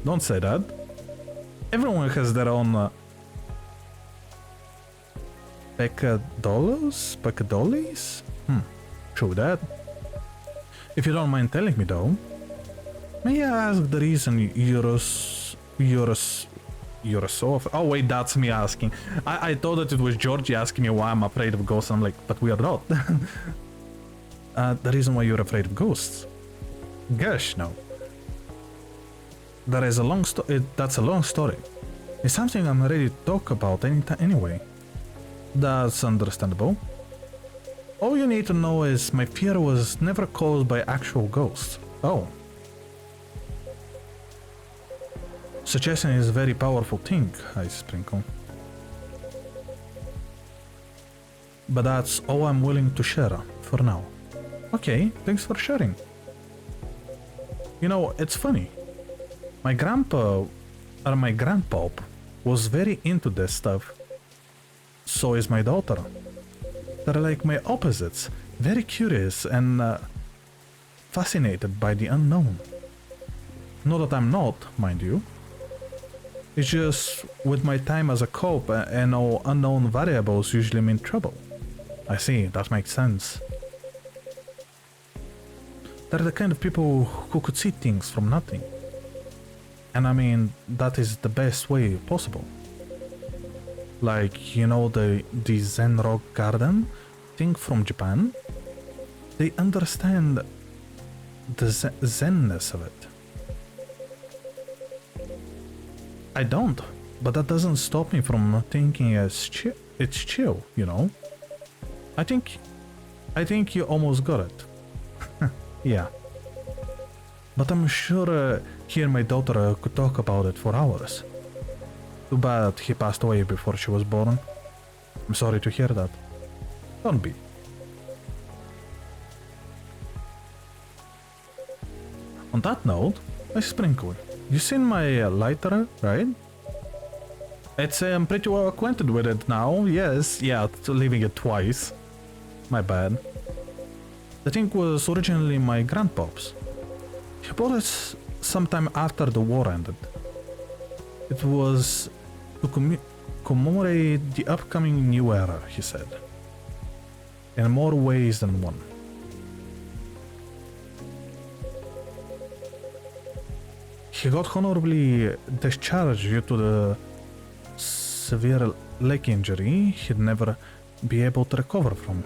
Don't say that. Everyone has their own peccadollis? True that. If you don't mind telling me though, may I ask the reason you're so... Oh wait, that's me asking. I thought that it was Georgie asking me why I'm afraid of ghosts. I'm like, but we are not. The reason why you're afraid of ghosts? Gosh, no. That is a long story. That's a long story. It's something I'm ready to talk about anyway. That's understandable. All you need to know is my fear was never caused by actual ghosts. Oh. Suggestion is a very powerful thing, I sprinkle. But that's all I'm willing to share for now. Okay, thanks for sharing. You know, it's funny. My grandpa, or my grandpop, was very into this stuff. So is my daughter. They're like my opposites, very curious and fascinated by the unknown. Not that I'm not, mind you. It's just with my time as a cop and all unknown variables usually mean trouble. I see, that makes sense. They're the kind of people who could see things from nothing. And I mean, that is the best way possible. Like, you know, the Zen rock garden thing from Japan? They understand the zenness of it. I don't, but that doesn't stop me from thinking it's chill, you know? I think you almost got it. Yeah. But I'm sure he and my daughter could talk about it for hours. Too bad he passed away before she was born. I'm sorry to hear that. Don't be. On that note, I sprinkle. You seen my lighter, right? I'm pretty well acquainted with it now. Yes, yeah, leaving it twice. My bad. The thing was originally my grandpop's. He bought it sometime after the war ended. It was to commemorate the upcoming new era, he said. In more ways than one. He got honorably discharged due to the severe leg injury he'd never be able to recover from.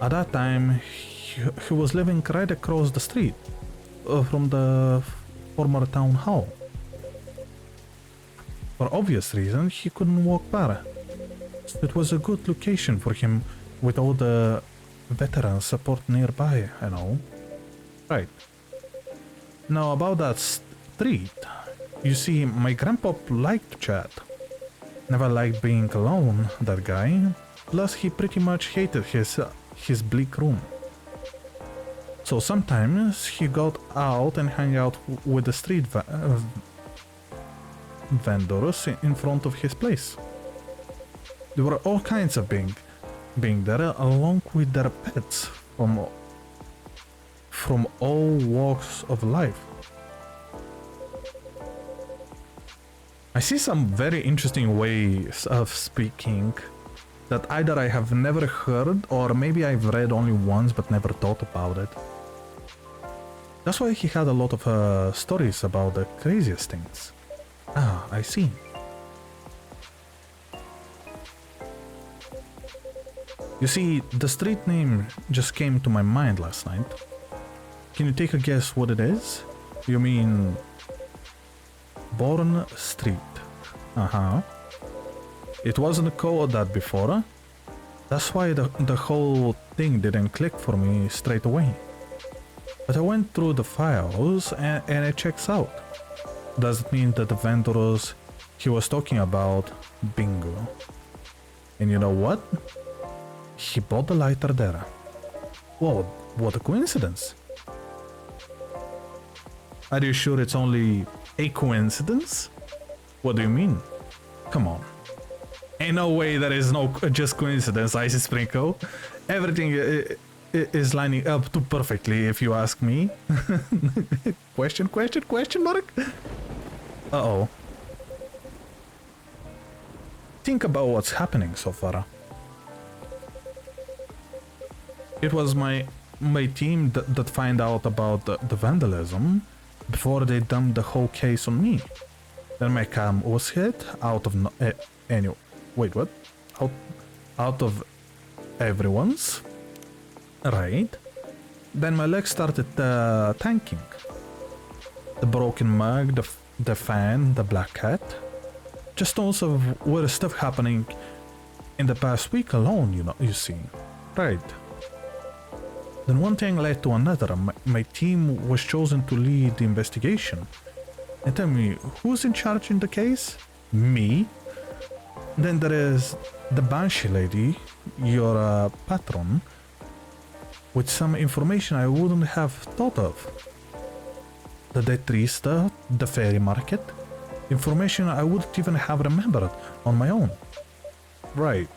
At that time, he was living right across the street from the former town hall. For obvious reasons, he couldn't walk far. It was a good location for him with all the veteran support nearby and all. Right. Now about that street, you see, my grandpa liked to chat. Never liked being alone, that guy. Plus he pretty much hated his bleak room. So sometimes he got out and hung out with the street vendors in front of his place. There were all kinds of being there, along with their pets from all walks of life. I see some very interesting ways of speaking that either I have never heard or maybe I've read only once but never thought about it. That's why he had a lot of stories about the craziest things. I see. You see, the street name just came to my mind last night. Can you take a guess what it is? You mean Bourne Street? It wasn't called that before. That's why the whole thing didn't click for me straight away. But I went through the files and it checks out. Does it mean that the vendors he was talking about? Bingo. And you know what? He bought the lighter there. Whoa, what a coincidence. Are you sure it's only a coincidence? What do you mean? Come on. Ain't no way that is no just coincidence, Icy Sprinkle. Everything is lining up too perfectly, if you ask me. Question mark? Uh-oh. Think about what's happening so far. It was my team that find out about the vandalism before they dumped the whole case on me. Then my cam was hit out of wait, what? Out of everyone's? Right. Then my leg started tanking. The broken mug, the fan, the black cat. Just tons of weird stuff happening in the past week alone, you see. Right. Then one thing led to another. My team was chosen to lead the investigation. And tell me, who's in charge in the case? Me. Then there is the Banshee lady, your patron, with some information I wouldn't have thought of. the dead tree stuff, the fairy market. Information I wouldn't even have remembered on my own. Right.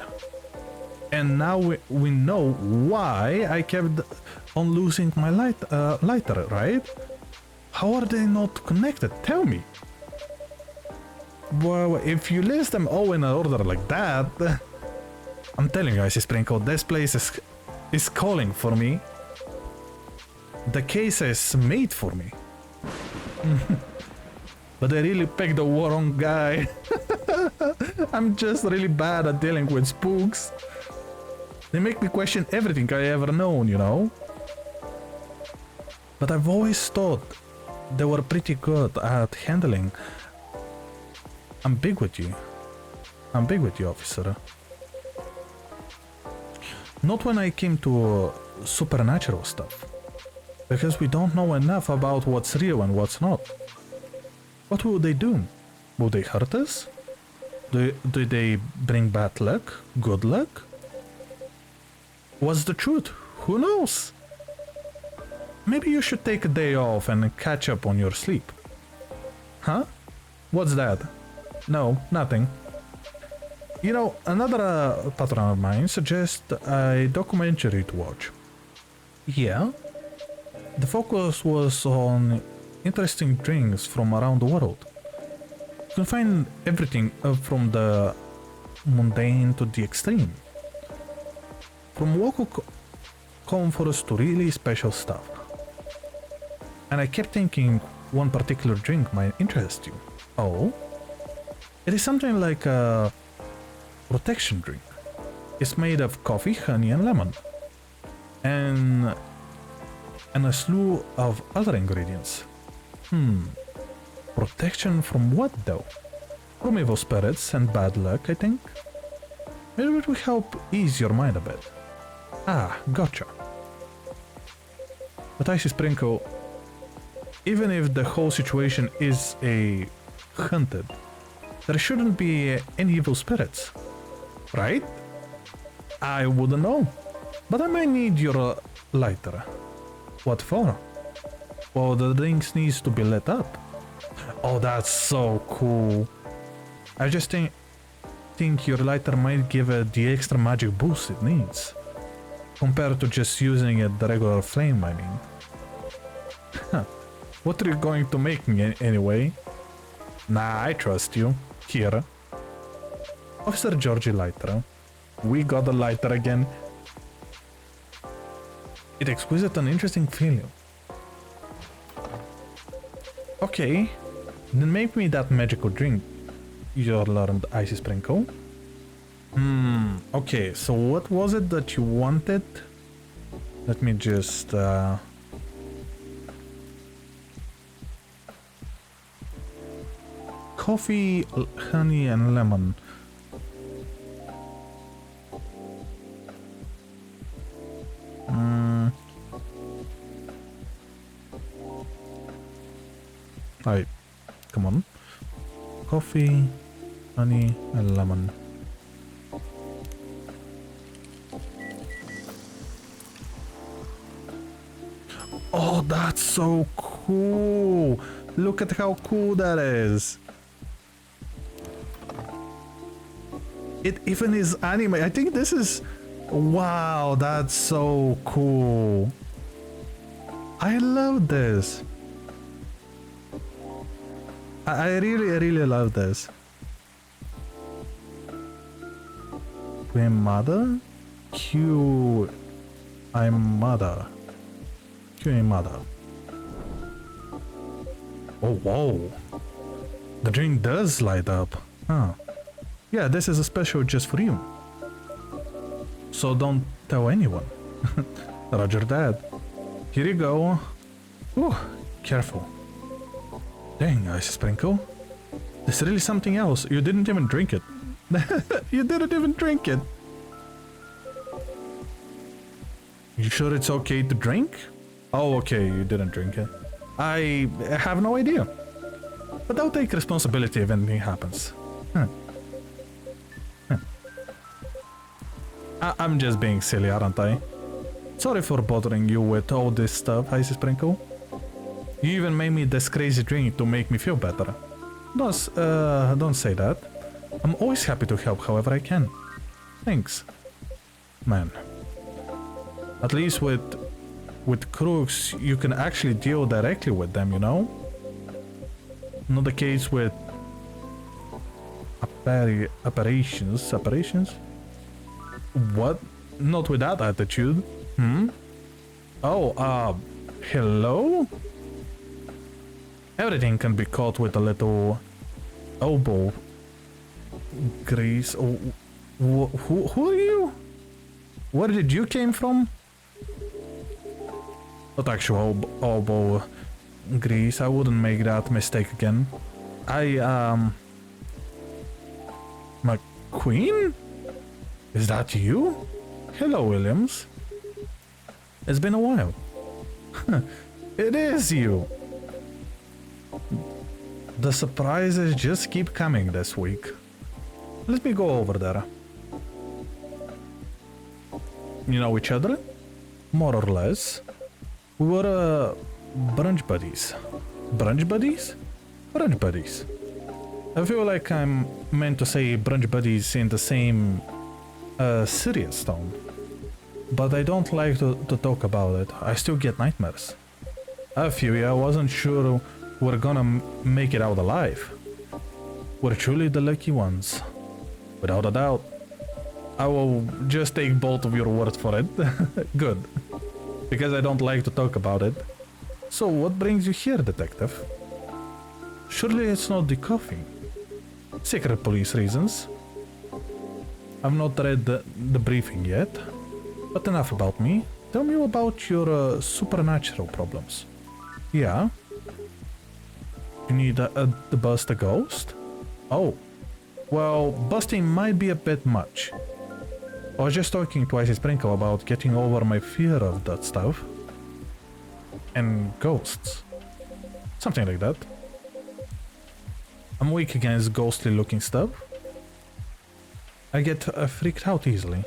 And now we know why I kept on losing my lighter, right? How are they not connected? Tell me. Well, if you list them all in an order like that, I'm telling you, Icy Sprinkle, this place is calling for me. The case is made for me. But I really picked the wrong guy. I'm just really bad at dealing with spooks. They make me question everything I ever known, you know? But I've always thought they were pretty good at handling ambiguity. Ambiguity, officer. Not when I came to supernatural stuff. Because we don't know enough about what's real and what's not. What will they do? Will they hurt us? Do they bring bad luck? Good luck? What's the truth? Who knows? Maybe you should take a day off and catch up on your sleep. Huh? What's that? No, nothing. You know, another patron of mine suggests a documentary to watch. Yeah? The focus was on interesting drinks from around the world. You can find everything from the mundane to the extreme. From local comforts to really special stuff. And I kept thinking one particular drink might interest you. Oh? It is something like a protection drink. It's made of coffee, honey and lemon. And a slew of other ingredients. Protection from what though? From evil spirits and bad luck, I think. Maybe it will help ease your mind a bit. Ah, gotcha. But Icy Sprinkle, even if the whole situation is a hunted, there shouldn't be any evil spirits, right? I wouldn't know, but I might need your lighter. What for? Well, the drinks needs to be lit up. Oh, that's so cool. I just think your lighter might give it the extra magic boost it needs. Compared to just using it the regular flame, I mean. Huh. What are you going to make me anyway? Nah, I trust you. Here. Officer Georgie Lighter. We got the lighter again. It exquisite an interesting feeling. Okay, then make me that magical drink you learned, Icy Sprinkle. Okay, so what was it that you wanted? Let me just coffee, honey and lemon. Alright, come on. Coffee, honey and lemon. Oh, that's so cool! Look at how cool that is! It even is anime. I think this is... Wow, that's so cool. I love this. I really love this. Queen Mother? Q... I'm Mother. Q Mother. Oh, whoa. The drink does light up. Huh. Yeah, this is a special just for you. So don't tell anyone. Roger that. Here you go. Ooh, careful. Dang, Icy Sprinkle. This is really something else. You didn't even drink it. You didn't even drink it. You sure it's okay to drink? Oh, okay, you didn't drink it. I have no idea. But I'll take responsibility if anything happens. I'm just being silly, aren't I? Sorry for bothering you with all this stuff, Icy Sprinkle. You even made me this crazy drink to make me feel better. Don't say that. I'm always happy to help however I can. Thanks. Man. At least with crooks, you can actually deal directly with them, you know? Not the case with apparitions. What? Not with that attitude. Oh, hello? Everything can be caught with a little elbow grease. Oh, who are you? Where did you came from? Not actual elbow grease. I wouldn't make that mistake again. McQueen? Is that you? Hello, Williams. It's been a while. It is you. The surprises just keep coming this week. Let me go over there. You know each other? More or less. We were brunch buddies. Brunch buddies? Brunch buddies. I feel like I'm meant to say brunch buddies in the same serious tone. But I don't like to talk about it. I still get nightmares. I feel I wasn't sure we're gonna make it out alive. We're truly the lucky ones. Without a doubt. I will just take both of your words for it. Good. Because I don't like to talk about it. So what brings you here, detective? Surely it's not the coffee. Secret police reasons. I've not read the briefing yet. But enough about me. Tell me about your supernatural problems. Yeah? You need to bust a ghost? Oh. Well, busting might be a bit much. I was just talking to Icy Sprinkle about getting over my fear of that stuff. And ghosts. Something like that. I'm weak against ghostly looking stuff. I get freaked out easily.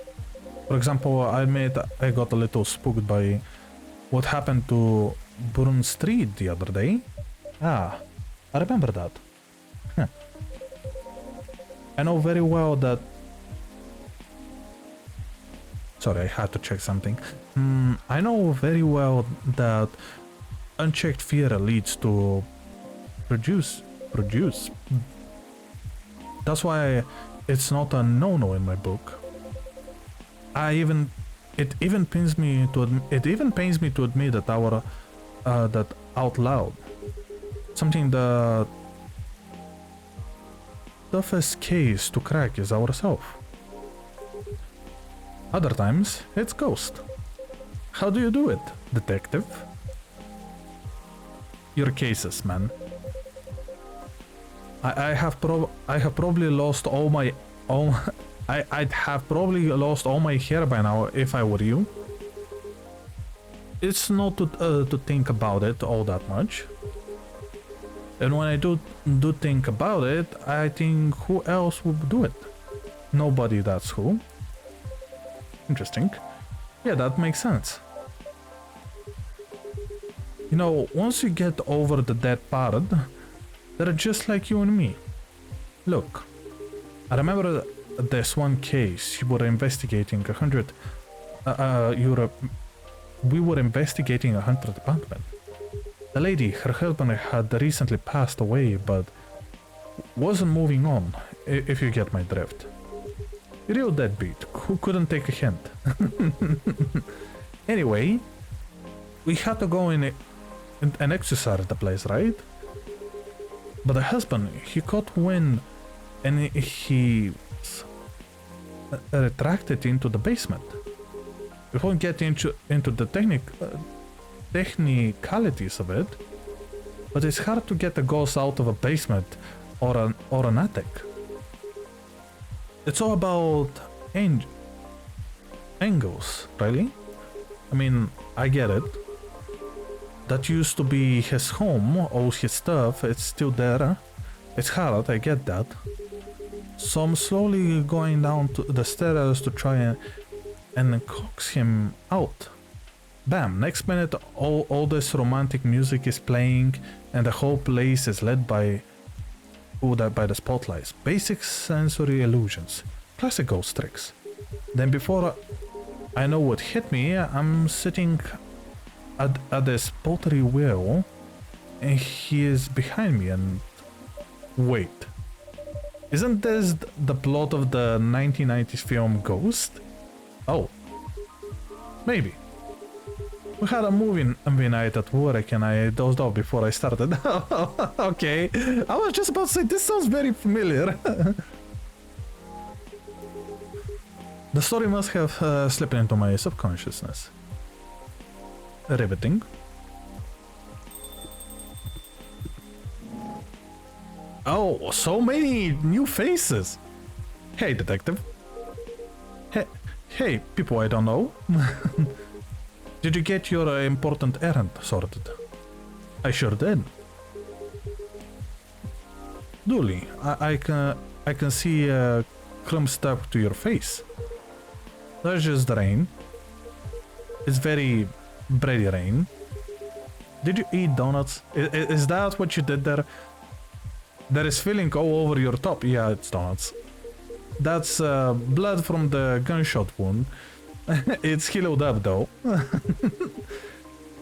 For example, I admit I got a little spooked by what happened to Burn Street the other day. Ah, I remember that. Huh. I know very well that... Sorry, I had to check something. I know very well that unchecked fear leads to produce. That's why it's not a no-no in my book. It even pains me to admit that that out loud. Something the toughest case to crack is ourselves. Other times, it's ghost. How do you do it, detective? Your cases, man. I'd have probably lost all my I'd have probably lost all my hair by now if I were you. It's not to think about it all that much. And when I do think about it, I think who else would do it? Nobody, that's who. Interesting. Yeah, that makes sense. You know, once you get over the dead part, they're just like you and me. Look, I remember this one case you were investigating we were investigating a haunted apartment. The lady, her husband had recently passed away, but wasn't moving on, if you get my drift. Real deadbeat, who couldn't take a hint. Anyway, we had to go in and exorcise the place, right? But the husband, he caught wind and he retracted into the basement. We won't get into the technicalities of it, but it's hard to get a ghost out of a basement or an attic. It's all about angles, really. I mean, I get it. That used to be his home, all his stuff, it's still there. It's hard, I get that. So I'm slowly going down to the stairs to try and coax him out. Bam, next minute all this romantic music is playing and the whole place is lit by by the spotlights. Basic sensory illusions. Classic ghost tricks. Then before I know what hit me, I'm sitting at this pottery wheel and he is behind me and... Wait. Isn't this the plot of the 1990s film Ghost? Oh. Maybe. We had a movie night at work and I dozed off before I started. Okay. I was just about to say, this sounds very familiar. The story must have slipped into my subconsciousness. Riveting. Oh, so many new faces. Hey, detective. Hey, people I don't know. Did you get your important errand sorted? I sure did. Dooley, I can see crumbs stuck to your face. That's just the rain. It's very bready rain. Did you eat donuts? Is that what you did there? There is filling all over your top. Yeah, it's donuts. That's blood from the gunshot wound. It's healed up though.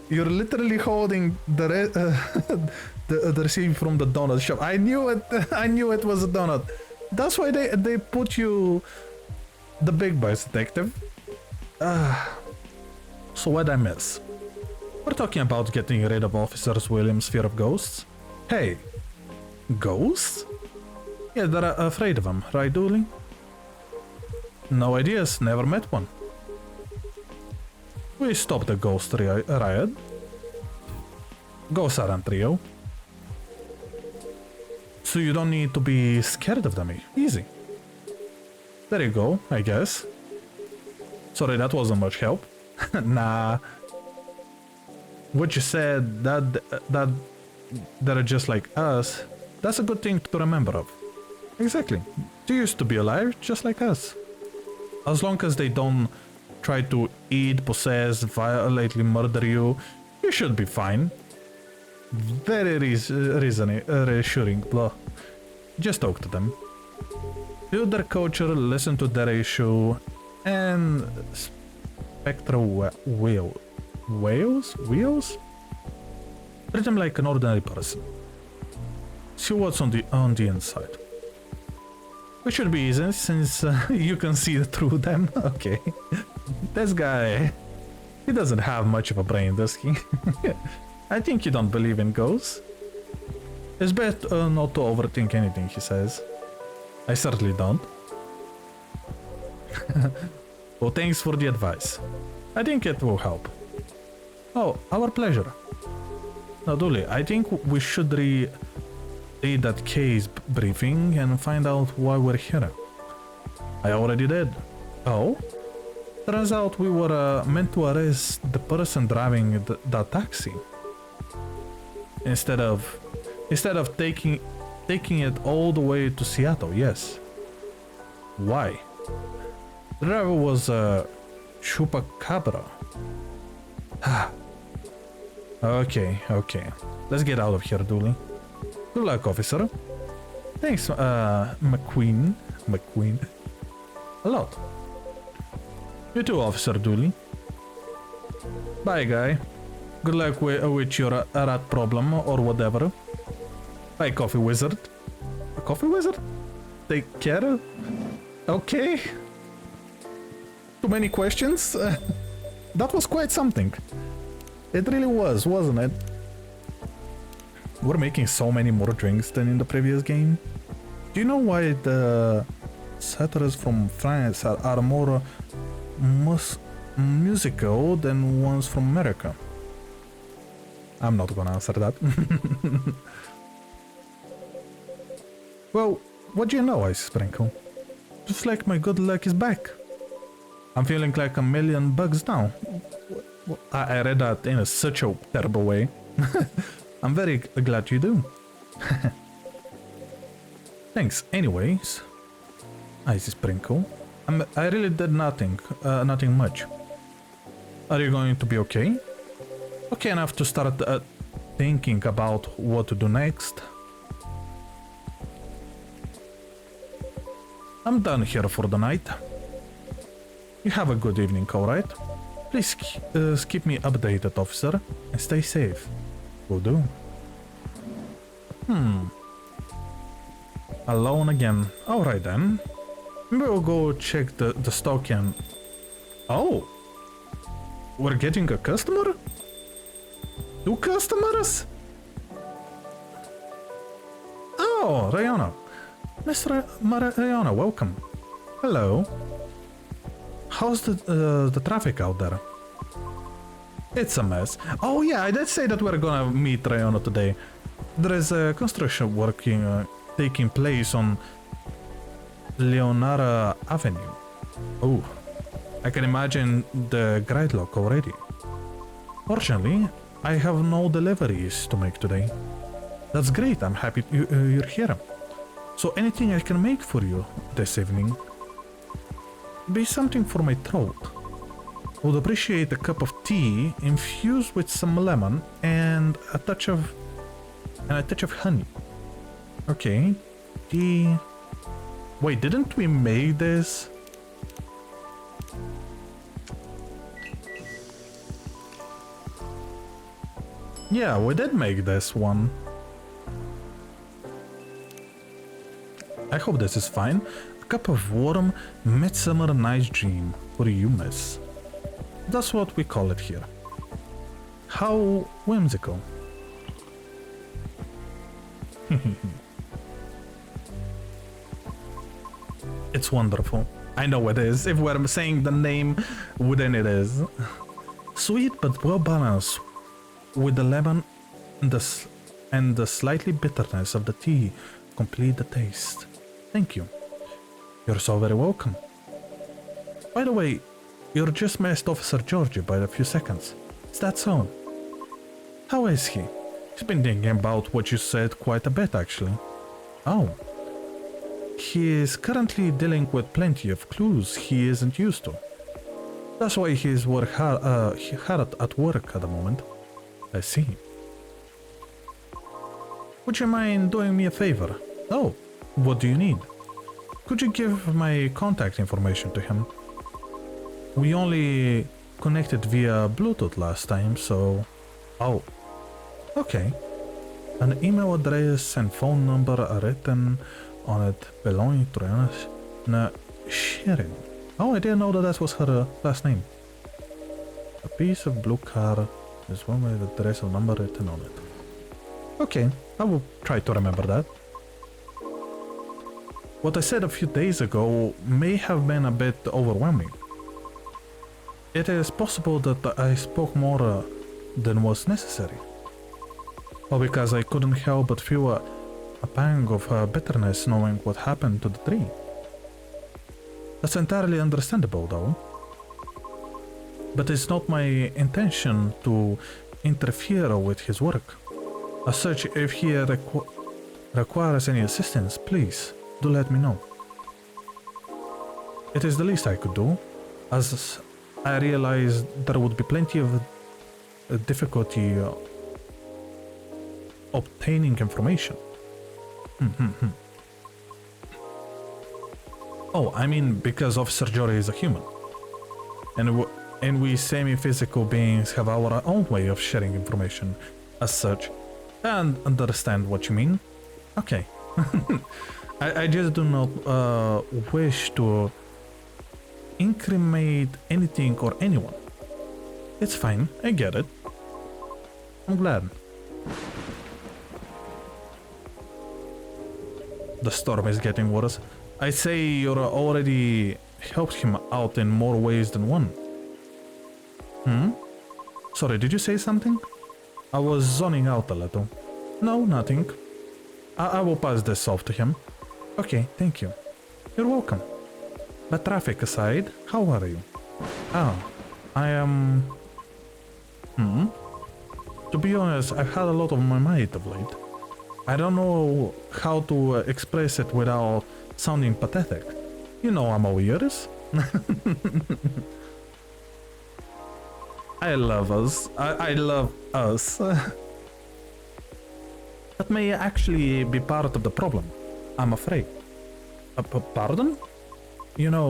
You're literally holding the receipt from the donut shop. I knew it. I knew it was a donut. That's why they put you the big boys, detective. So what'd I miss? We're talking about getting rid of Officer Williams' fear of ghosts. Hey, ghosts? Yeah, they're afraid of them, right, Dooley? No ideas, never met one. We stopped the ghost riot. Ghosts aren't real. So you don't need to be scared of them. Easy. There you go, I guess. Sorry, that wasn't much help. Nah. What you said, that they're just like us, that's a good thing to remember of. Exactly. They used to be alive, just like us. As long as they don't try to eat, possess, violently murder you, you should be fine. Very reassuring, blah. Just talk to them. Build their culture, listen to their issue, and spectral wheels? Treat them like an ordinary person. See what's on the inside. Which should be easy since you can see through them. Okay. This guy, he doesn't have much of a brain, does he? I think you don't believe in ghosts. It's best not to overthink anything he says. I certainly don't. Well, thanks for the advice. I think it will help. Oh, our pleasure. Now, Dooley, I think we should read that case briefing and find out why we're here. I already did. Oh? Turns out we were meant to arrest the person driving that taxi. Instead of taking it all the way to Seattle, yes. Why? The driver was a chupacabra. Okay. Let's get out of here, Dooley. Good luck, officer. Thanks, McQueen. A lot. You too, Officer Dooley. Bye, guy. Good luck with your rat problem or whatever. Bye, Coffee Wizard. A Coffee Wizard? Take care? Okay. Too many questions? That was quite something. It really was, wasn't it? We're making so many more drinks than in the previous game. Do you know why the settlers from France are more musical than ones from America? I'm not gonna answer that. Well, what do you know, Ice Sprinkle? Just like my good luck is back. I'm feeling like $1,000,000 now. I read that in such a terrible way. I'm very glad you do. Thanks. Anyways, Icy Sprinkle. I really did nothing much. Are you going to be okay? Okay enough to start thinking about what to do next? I'm done here for the night. You have a good evening, alright? Please keep me updated, officer, and stay safe. Will do. Alone again. Alright then. We'll go check the stock and... Oh! We're getting a customer? 2 customers? Oh, Rayana. Miss Rayana, welcome. Hello. How's the traffic out there? It's a mess. Oh yeah, I did say that we're gonna meet Rayana today. There is a construction working taking place on Leonara Avenue. Oh, I can imagine the gridlock already. Fortunately, I have no deliveries to make today. That's great, I'm happy you're here. So anything I can make for you this evening? Be something for my throat. Would appreciate a cup of tea infused with some lemon and a touch of honey. Okay, tea. Wait, didn't we make this? Yeah, we did make this one. I hope this is fine. A cup of warm midsummer night dream for you, miss. That's what we call it here. How whimsical. It's wonderful. I know it is. If we're saying the name, then it is. Sweet but well balanced with the lemon and the slightly bitterness of the tea complete the taste. Thank you. You're so very welcome. By the way, you just missed Officer Georgie by a few seconds. Is that so? How is he? He's been thinking about what you said quite a bit, actually. Oh. He is currently dealing with plenty of clues he isn't used to. That's why he's hard at work at the moment. I see. Would you mind doing me a favor? Oh, what do you need? Could you give my contact information to him? We only connected via Bluetooth last time, so... Oh. Okay. An email address and phone number are written on it belonging to Rihanna Sharing. Oh, I didn't know that was her last name. A piece of blue card is one with the address and number written on it. Okay, I will try to remember that. What I said a few days ago may have been a bit overwhelming. It is possible that I spoke more than was necessary. Well, because I couldn't help but feel a pang of bitterness knowing what happened to the tree. That's entirely understandable though. But it's not my intention to interfere with his work. As such, if he requires any assistance, please do let me know. It is the least I could do, as I realized there would be plenty of difficulty obtaining information. Oh, I mean because Officer Jory is a human. And we semi-physical beings have our own way of sharing information. As such, I understand what you mean. Okay. I just do not wish to incriminate anything or anyone. It's fine, I get it. I'm glad. The storm is getting worse. I'd say you already helped him out in more ways than one. Sorry, did you say something? I was zoning out a little. No, nothing. I will pass this off to him. Okay, thank you. You're welcome. But traffic aside, how are you? Oh, I am... To be honest, I've had a lot on my mind of late. I don't know how to express it without sounding pathetic. You know I'm all ears. I love us. I love us. That may actually be part of the problem, I'm afraid. Pardon? You know,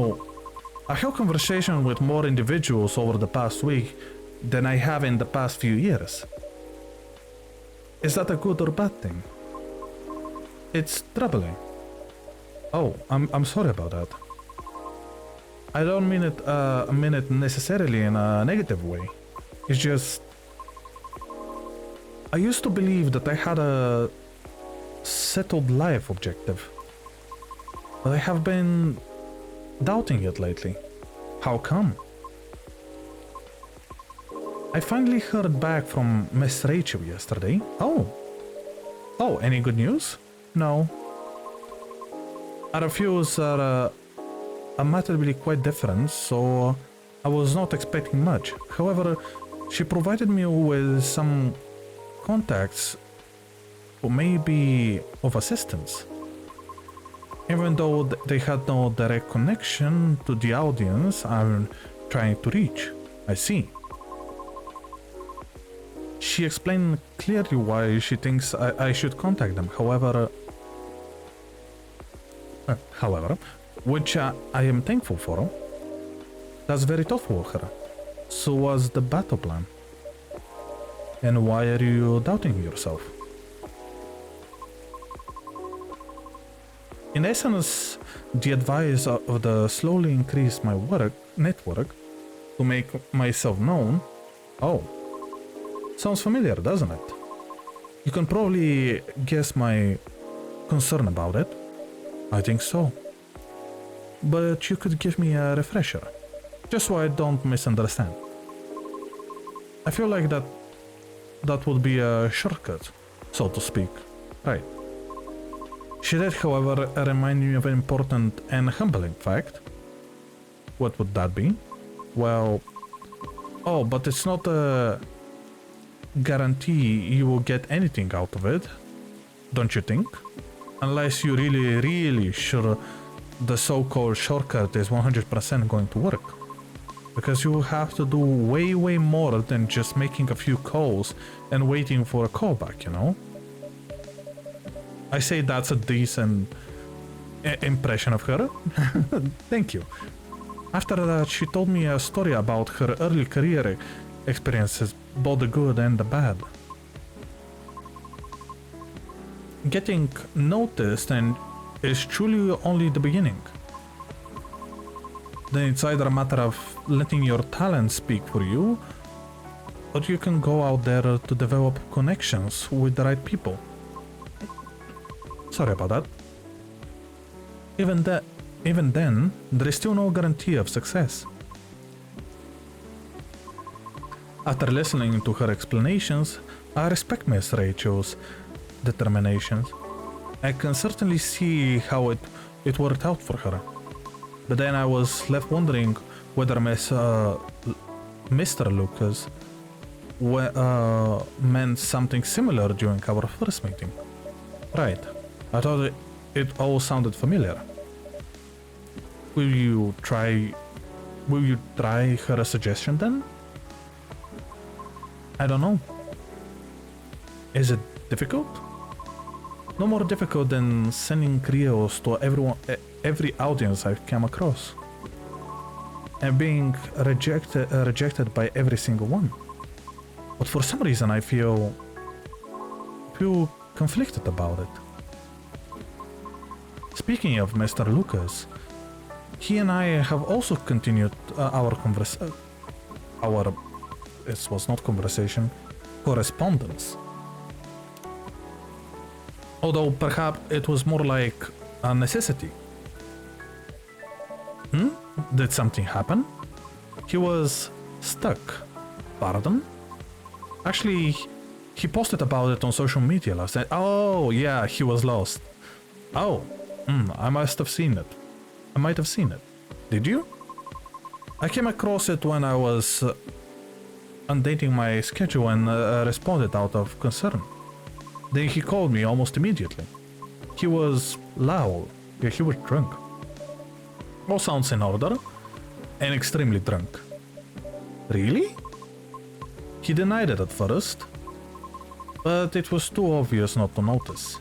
I held conversation with more individuals over the past week than I have in the past few years. Is that a good or bad thing? It's troubling. Oh, I'm sorry about that. I don't mean it necessarily in a negative way. It's just I used to believe that I had a settled life objective, but I have been doubting it lately. How come? I finally heard back from Miss Rachel yesterday. Oh, any good news? No. Our views are admittedly quite different, so I was not expecting much. However, she provided me with some contacts who may be of assistance. Even though they had no direct connection to the audience I'm trying to reach. I see. She explained clearly why she thinks I should contact them. However, which I am thankful for. That's very thoughtful of her. So what's the battle plan? And why are you doubting yourself? In essence, the advice of the slowly increase my network to make myself known. Oh, sounds familiar, doesn't it? You can probably guess my concern about it. I think so. But you could give me a refresher, just so I don't misunderstand. I feel like that would be a shortcut, so to speak, right? She did, however, remind me of an important and humbling fact. What would that be? Well, oh, but it's not a guarantee you will get anything out of it, don't you think? Unless you're really sure the so-called shortcut is 100% going to work. Because you have to do way more than just making a few calls and waiting for a callback, you know? I say that's a decent impression of her. Thank you. After that, she told me a story about her early career experiences, both the good and the bad. Getting noticed and is truly only the beginning. Then it's either a matter of letting your talent speak for you, or you can go out there to develop connections with the right people. Sorry about that. Even then, there is still no guarantee of success. After listening to her explanations, I respect Miss Rachel's determinations. I can certainly see how it worked out for her. But then I was left wondering whether Mr. Lucas meant something similar during our first meeting. Right. I thought it all sounded familiar. Will you try her suggestion then? I don't know. Is it difficult? No more difficult than sending Creos to every audience I've come across. And being rejected by every single one. But for some reason I feel conflicted about it. Speaking of Mr. Lucas, he and I have also continued correspondence. Although perhaps it was more like a necessity. Did something happen? He was stuck. Pardon? Actually, he posted about it on social media last night. Oh, yeah, he was lost. Oh, I might have seen it. Did you? I came across it when I was updating my schedule and responded out of concern. Then he called me almost immediately. He was loud. Yeah, he was drunk. All sounds in order, and extremely drunk. Really? He denied it at first, but it was too obvious not to notice.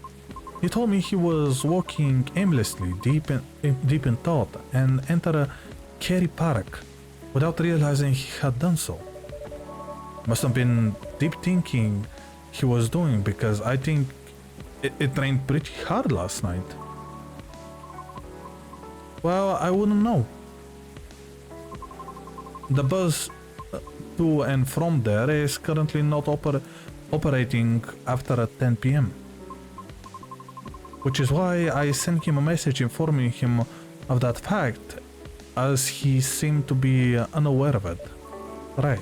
He told me he was walking aimlessly deep in thought and entered a Kerry Park without realizing he had done so. Must have been deep thinking he was doing, because I think it rained pretty hard last night. Well, I wouldn't know. The bus to and from there is currently not operating after 10 p.m. Which is why I sent him a message informing him of that fact, as he seemed to be unaware of it. Right.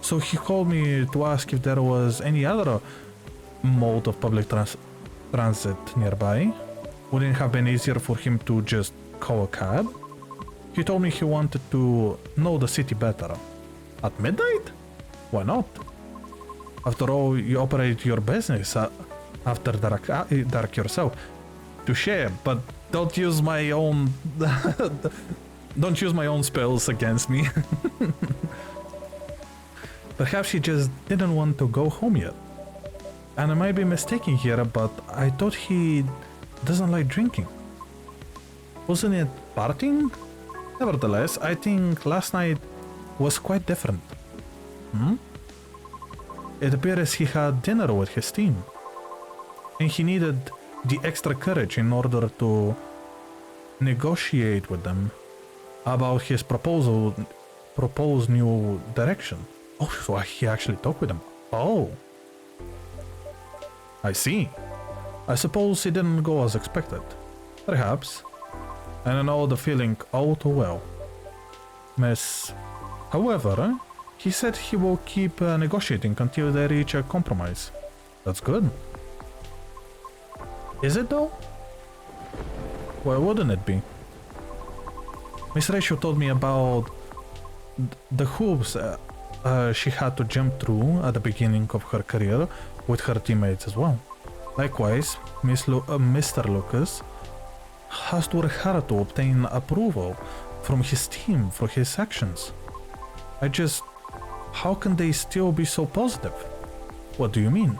So he called me to ask if there was any other mode of public transit nearby. Wouldn't it have been easier for him to just call a cab? He told me he wanted to know the city better. At midnight? Why not? After all, you operate your business after dark yourself. Touché, but don't use my own don't use my own spells against me. Perhaps he just didn't want to go home yet. And I might be mistaken here, but I thought he doesn't like drinking. Wasn't it partying? Nevertheless, I think last night was quite different. It appears he had dinner with his team, and he needed the extra courage in order to negotiate with them about his proposed new direction. Oh, so he actually talked with them. Oh, I see. I suppose it didn't go as expected. Perhaps. And I know the feeling all too well. Miss. However, he said he will keep negotiating until they reach a compromise. That's good. Is it though? Why wouldn't it be? Miss Rachel told me about the hoops she had to jump through at the beginning of her career with her teammates as well. Likewise, Mr. Lucas has to work hard to obtain approval from his team for his actions. How can they still be so positive? What do you mean?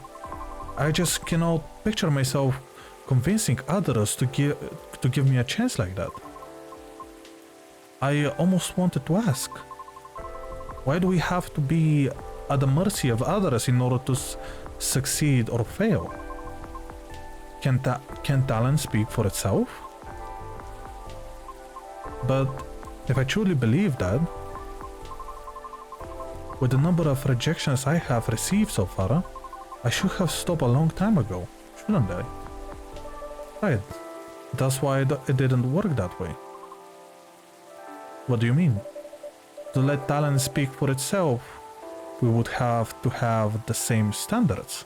I just cannot picture myself convincing others to give me a chance like that. I almost wanted to ask, why do we have to be at the mercy of others in order to succeed or fail? Can talent speak for itself? But if I truly believe that, with the number of rejections I have received so far, I should have stopped a long time ago, shouldn't I? Right, that's why it didn't work that way. What do you mean? To let talent speak for itself, we would have to have the same standards.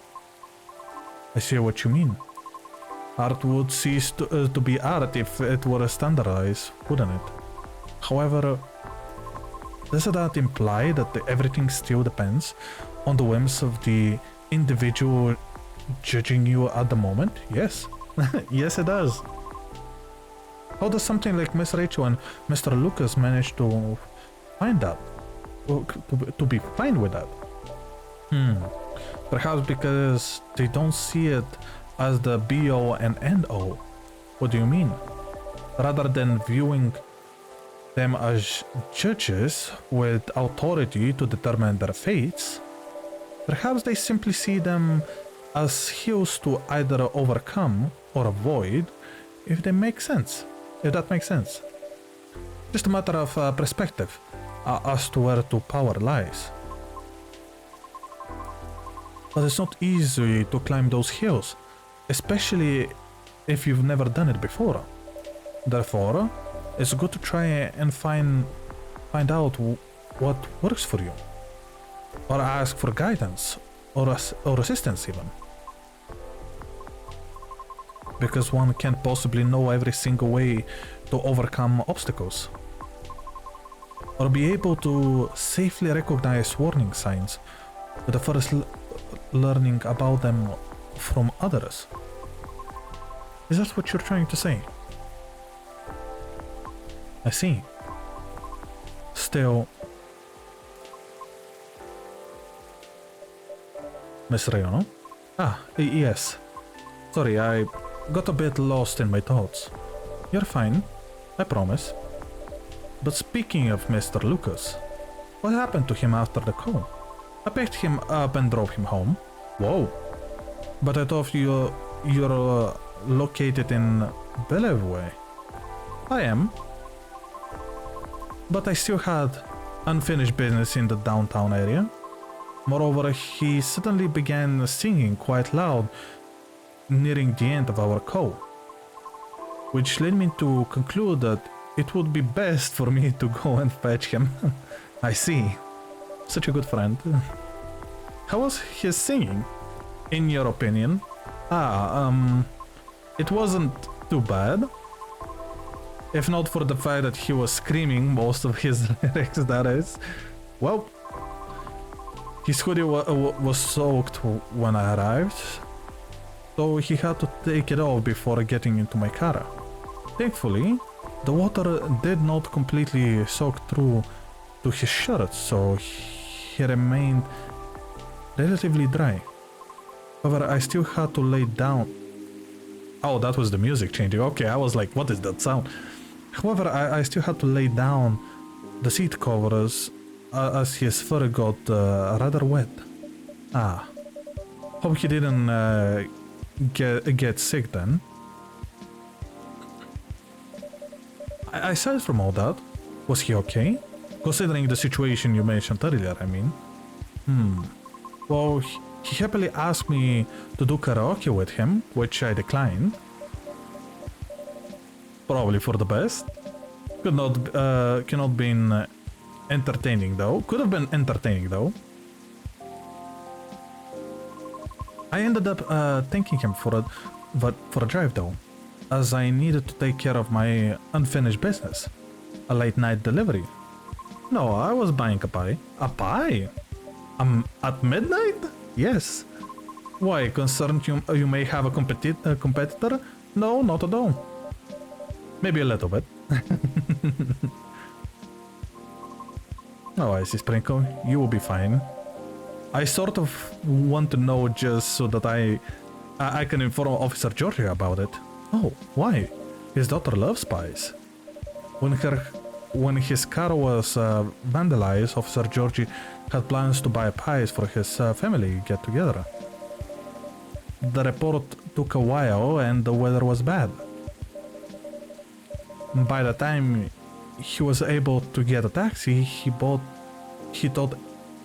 I see what you mean. Art would cease to be art if it were standardized, wouldn't it? However, does that imply that everything still depends on the whims of the individual judging you at the moment? Yes. Yes, it does. How does something like Miss Rachel and Mr. Lucas manage to find that? To be fine with that? Perhaps because they don't see it as the be-all and end-all. What do you mean? Rather than viewing them as judges with authority to determine their fates, perhaps they simply see them as hills to either overcome or avoid, if that makes sense. Just a matter of perspective as to where to power lies. But it's not easy to climb those hills, especially if you've never done it before. Therefore, it's good to try and find out what works for you, or ask for guidance or assistance even. Because one can't possibly know every single way to overcome obstacles, or be able to safely recognize warning signs with the first learning about them from others. Is that what you're trying to say? I see. Still, Miss Rayno? Ah, yes. Sorry, I got a bit lost in my thoughts. You're fine, I promise. But speaking of Mr. Lucas, what happened to him after the call? I picked him up and drove him home. Whoa. But I thought you're located in Bellevue. I am. But I still had unfinished business in the downtown area. Moreover, he suddenly began singing quite loud, nearing the end of our call, which led me to conclude that it would be best for me to go and fetch him. I see. Such a good friend. How was his singing, in your opinion? It wasn't too bad. If not for the fact that he was screaming most of his lyrics, that is. Well, his hoodie was soaked when I arrived, so he had to take it off before getting into my car. Thankfully, the water did not completely soak through to his shirt, so he remained relatively dry. However, I still had to lay down. Oh, that was the music changing. Okay, I was like, what is that sound? However, I still had to lay down the seat covers as his fur got rather wet. Hope he didn't get sick then. Aside from all that, was he okay? Considering the situation you mentioned earlier, I mean. Well, he happily asked me to do karaoke with him, which I declined. Probably for the best. Cannot been entertaining though. Could have been entertaining though. I ended up thanking him for a drive though, as I needed to take care of my unfinished business, a late night delivery. No, I was buying a pie. A pie? At midnight? Yes. Why, concerned you may have a competitor? No, not at all. Maybe a little bit. Oh, I see, Sprinkle. You will be fine. I sort of want to know just so that I can inform Officer Georgia about it. Oh, why? His daughter loves pies. When his car was vandalized, Officer Georgie had plans to buy pies for his family get-together. The report took a while and the weather was bad. By the time he was able to get a taxi, he thought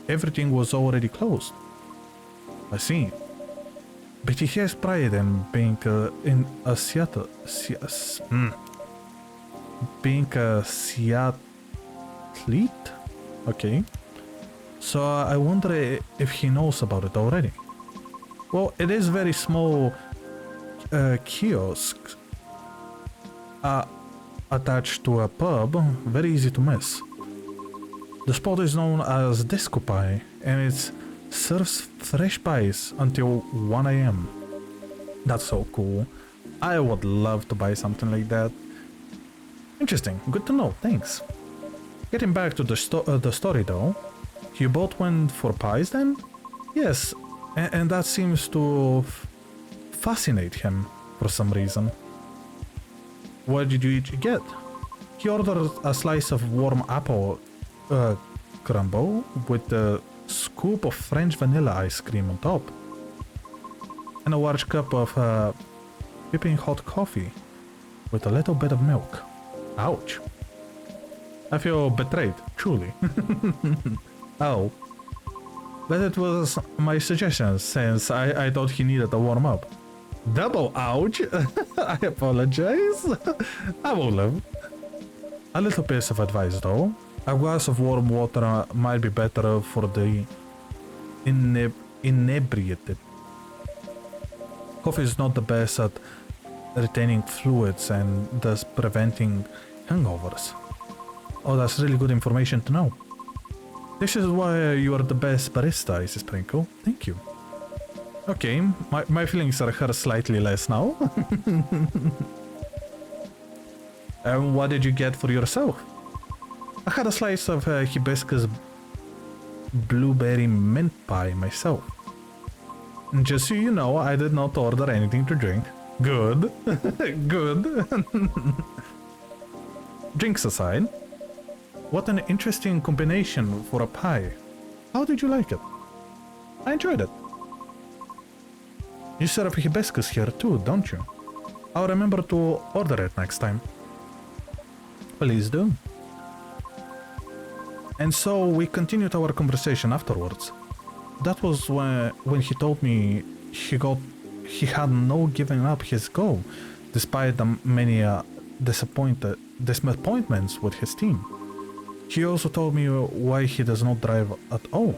everything was already closed. I see. But he has pride in being a Seattle. Being a Seattlete? Okay. So I wonder if he knows about it already. Well, it is very small kiosk attached to a pub, very easy to miss. The spot is known as Disco Pie, and it serves fresh pies until 1 AM. That's so cool. I would love to buy something like that. Interesting, good to know, thanks. Getting back to the story though, you both went for pies then? Yes, and that seems to fascinate him for some reason. What did you each get? He ordered a slice of warm apple crumble with a scoop of French vanilla ice cream on top, and a large cup of piping hot coffee with a little bit of milk. Ouch. I feel betrayed, truly. Oh. But it was my suggestion since I thought he needed a warm-up. Double ouch! I apologize. I will live. A little piece of advice though. A glass of warm water might be better for the inebriated. Coffee is not the best at retaining fluids and thus preventing hangovers. Oh, that's really good information to know. This is why you are the best barista, Mrs. Sprinkle. Thank you. Okay, my feelings are hurt slightly less now. And what did you get for yourself? I had a slice of hibiscus blueberry mint pie myself. Just so you know, I did not order anything to drink. Good. Good. Drinks aside, what an interesting combination for a pie. How did you like it? I enjoyed it. You serve hibiscus here too, don't you? I'll remember to order it next time. Please do. And so we continued our conversation afterwards. That was when he told me he had no giving up his goal, despite the many disappointments with his team. He also told me why he does not drive at all.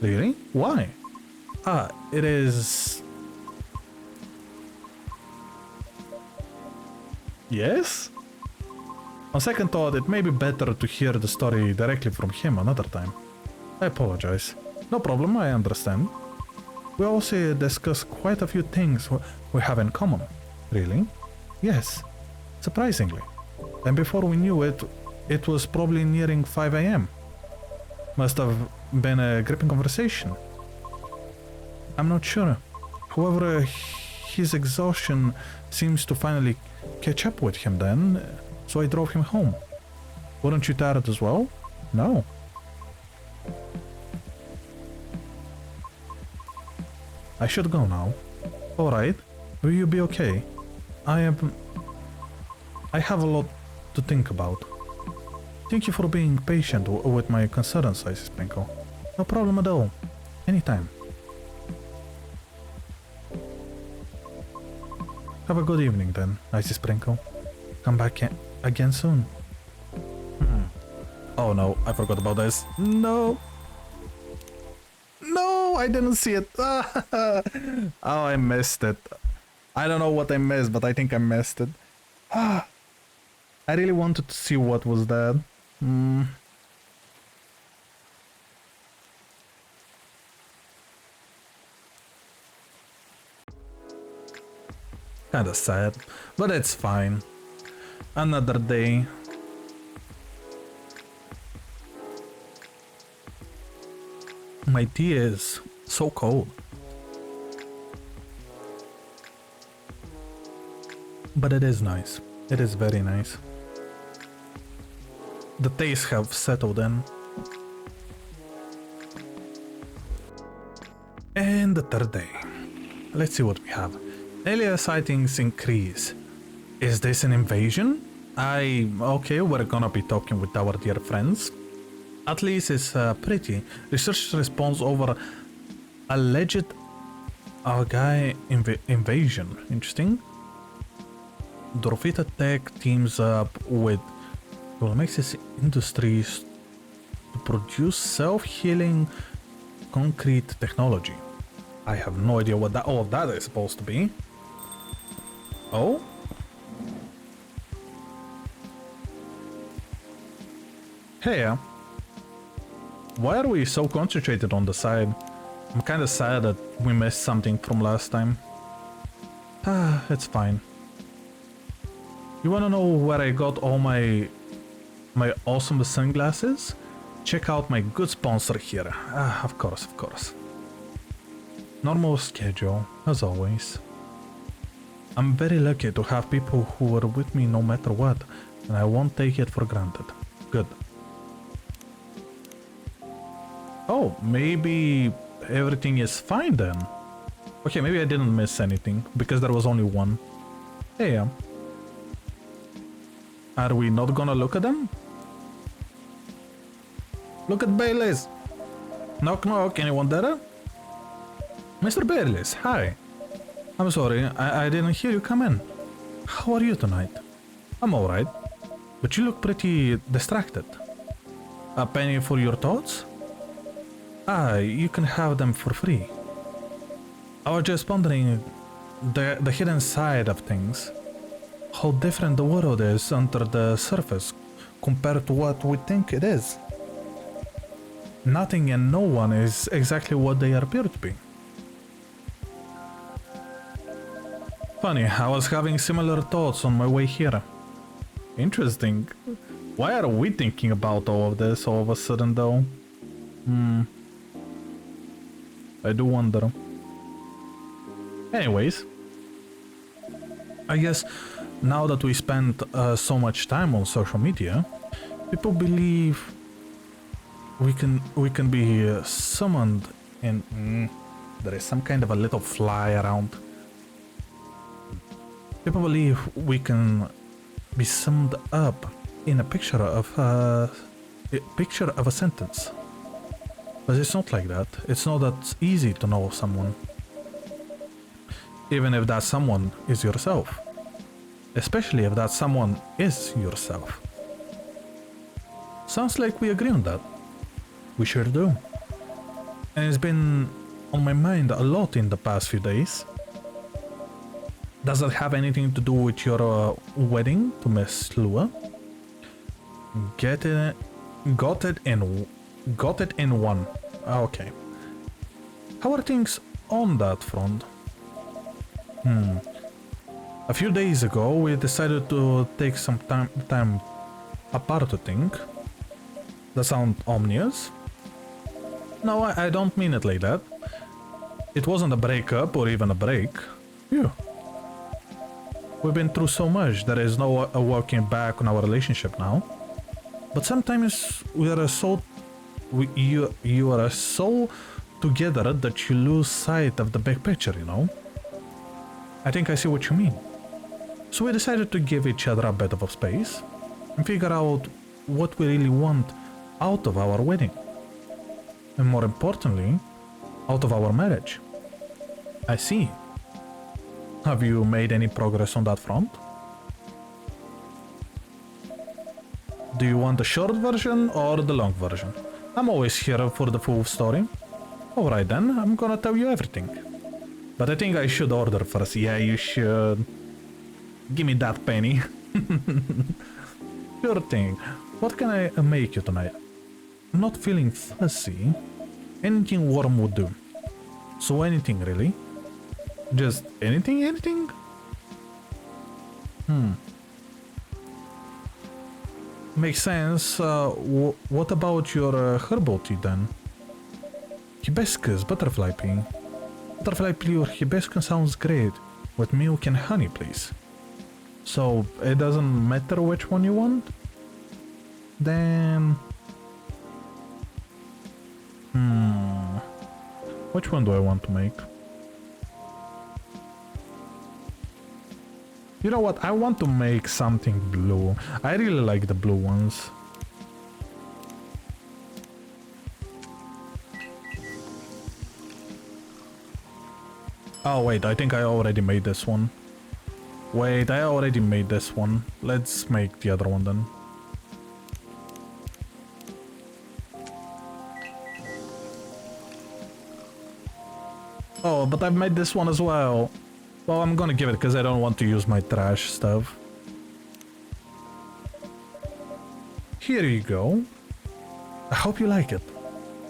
Really? Why? It is... Yes? On second thought, it may be better to hear the story directly from him another time. I apologize. No problem, I understand. We also discussed quite a few things we have in common. Really? Yes. Surprisingly. And before we knew it, it was probably nearing 5 a.m. Must have been a gripping conversation. I'm not sure. However, his exhaustion seems to finally catch up with him then, so I drove him home. Weren't you tired as well? No. I should go now. Alright. Will you be okay? I have a lot to think about. Thank you for being patient with my concerns, Icy Sprinkle. No problem at all. Anytime. Have a good evening then, Icy Sprinkle. Come back again soon. Oh no, I forgot about this. No! No, I didn't see it. Oh, I missed it. I don't know what I missed, but I think I missed it. I really wanted to see what was that. Kinda sad, but it's fine. Another day. My tea is so cold. But it is nice. It is very nice. The tastes have settled in. And the third day. Let's see what we have. Alien sightings increase. Is this an invasion? Okay, we're gonna be talking with our dear friends. At least it's pretty. Research response over alleged invasion. Interesting. Dorfita Tech teams up with Dolomexis Industries to produce self-healing concrete technology. I have no idea what all of that is supposed to be. Oh? Hey, why are we so concentrated on the side? I'm kinda sad that we missed something from last time. It's fine. You wanna know where I got all my awesome sunglasses? Check out my good sponsor here. Of course. Normal schedule, as always. I'm very lucky to have people who are with me no matter what, and I won't take it for granted. Good. Oh, maybe everything is fine then. Okay, maybe I didn't miss anything, because there was only one. Hey, are we not gonna look at them? Look at Bailey's! Knock knock, anyone there? Mr. Bailey's, hi. I'm sorry, I didn't hear you come in. How are you tonight? I'm alright, but you look pretty distracted. A penny for your thoughts? You can have them for free. I was just wondering the hidden side of things. How different the world is under the surface compared to what we think it is. Nothing and no one is exactly what they appear to be. Funny, I was having similar thoughts on my way here. Interesting. Why are we thinking about all of this all of a sudden though? I do wonder. Anyways, I guess now that we spend so much time on social media, people believe we can be summoned in. There is some kind of a little fly around. People believe we can be summed up in a picture of a sentence, but it's not like that. It's not that easy to know someone, even if that someone is yourself, especially if that someone is yourself. Sounds like we agree on that. We sure do. And it's been on my mind a lot in the past few days. Does that have anything to do with your wedding to Miss Lua? Got it in one. Okay. How are things on that front? A few days ago, we decided to take some time apart to think. That sound ominous? No, I don't mean it like that. It wasn't a breakup or even a break. Phew. We've been through so much, there is no walking back on our relationship now. But sometimes you are so together that you lose sight of the big picture, you know? I think I see what you mean. So we decided to give each other a bit of a space and figure out what we really want out of our wedding. And more importantly, out of our marriage. I see. Have you made any progress on that front? Do you want the short version or the long version? I'm always here for the full story. Alright then, I'm gonna tell you everything. But I think I should order first. Yeah, you should. Give me that penny. Sure thing. What can I make you tonight? I'm not feeling fussy. Anything warm would do. So anything really. Just anything? Makes sense. What about your herbal tea then? Hibiscus, butterfly pea. Butterfly pea or hibiscus sounds great. With milk and honey, please. So it doesn't matter which one you want? Then... Which one do I want to make? You know what? I want to make something blue. I really like the blue ones. Oh wait, I think I already made this one. Wait, I already made this one. Let's make the other one then. Oh, but I've made this one as well. Well, I'm gonna give it because I don't want to use my trash stuff. Here you go. I hope you like it.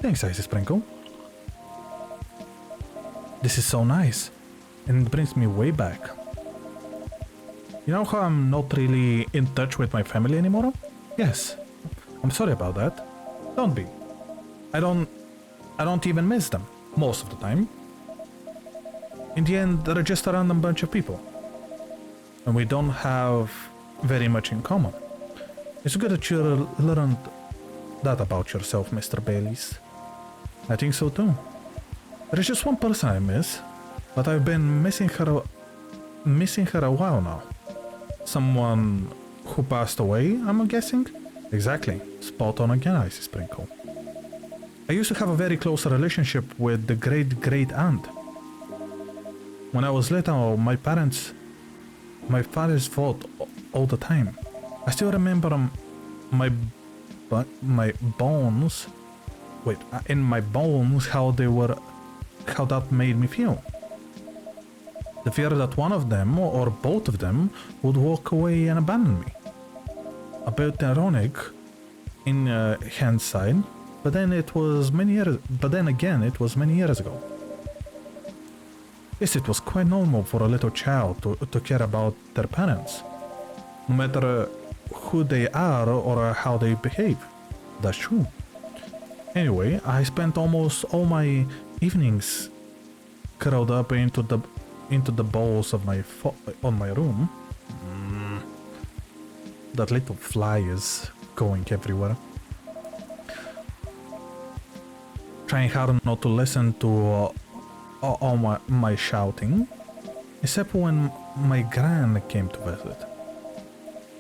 Thanks, Icy Sprinkle. This is so nice, and it brings me way back. You know how I'm not really in touch with my family anymore? Yes. I'm sorry about that. Don't be. I don't even miss them, most of the time. In the end, they're just a random bunch of people. And we don't have very much in common. It's good that you learned that about yourself, Mr. Baileys. I think so too. There is just one person I miss, but I've been missing her a while now. Someone who passed away, I'm guessing? Exactly. Spot on again, Icy Sprinkle. I used to have a very close relationship with the great-great-aunt. When I was little, my fathers fought all the time. I still remember my bones. Wait, in my bones, how that made me feel. The fear that one of them, or both of them, would walk away and abandon me. A bit ironic in hindsight, but then it was many years. But then again, it was many years ago. Yes, it was quite normal for a little child to care about their parents, no matter who they are or how they behave. That's true. Anyway, I spent almost all my evenings curled up into into the balls of my on my room. That little fly is going everywhere. Trying hard not to listen to all my shouting, except when my gran came to visit.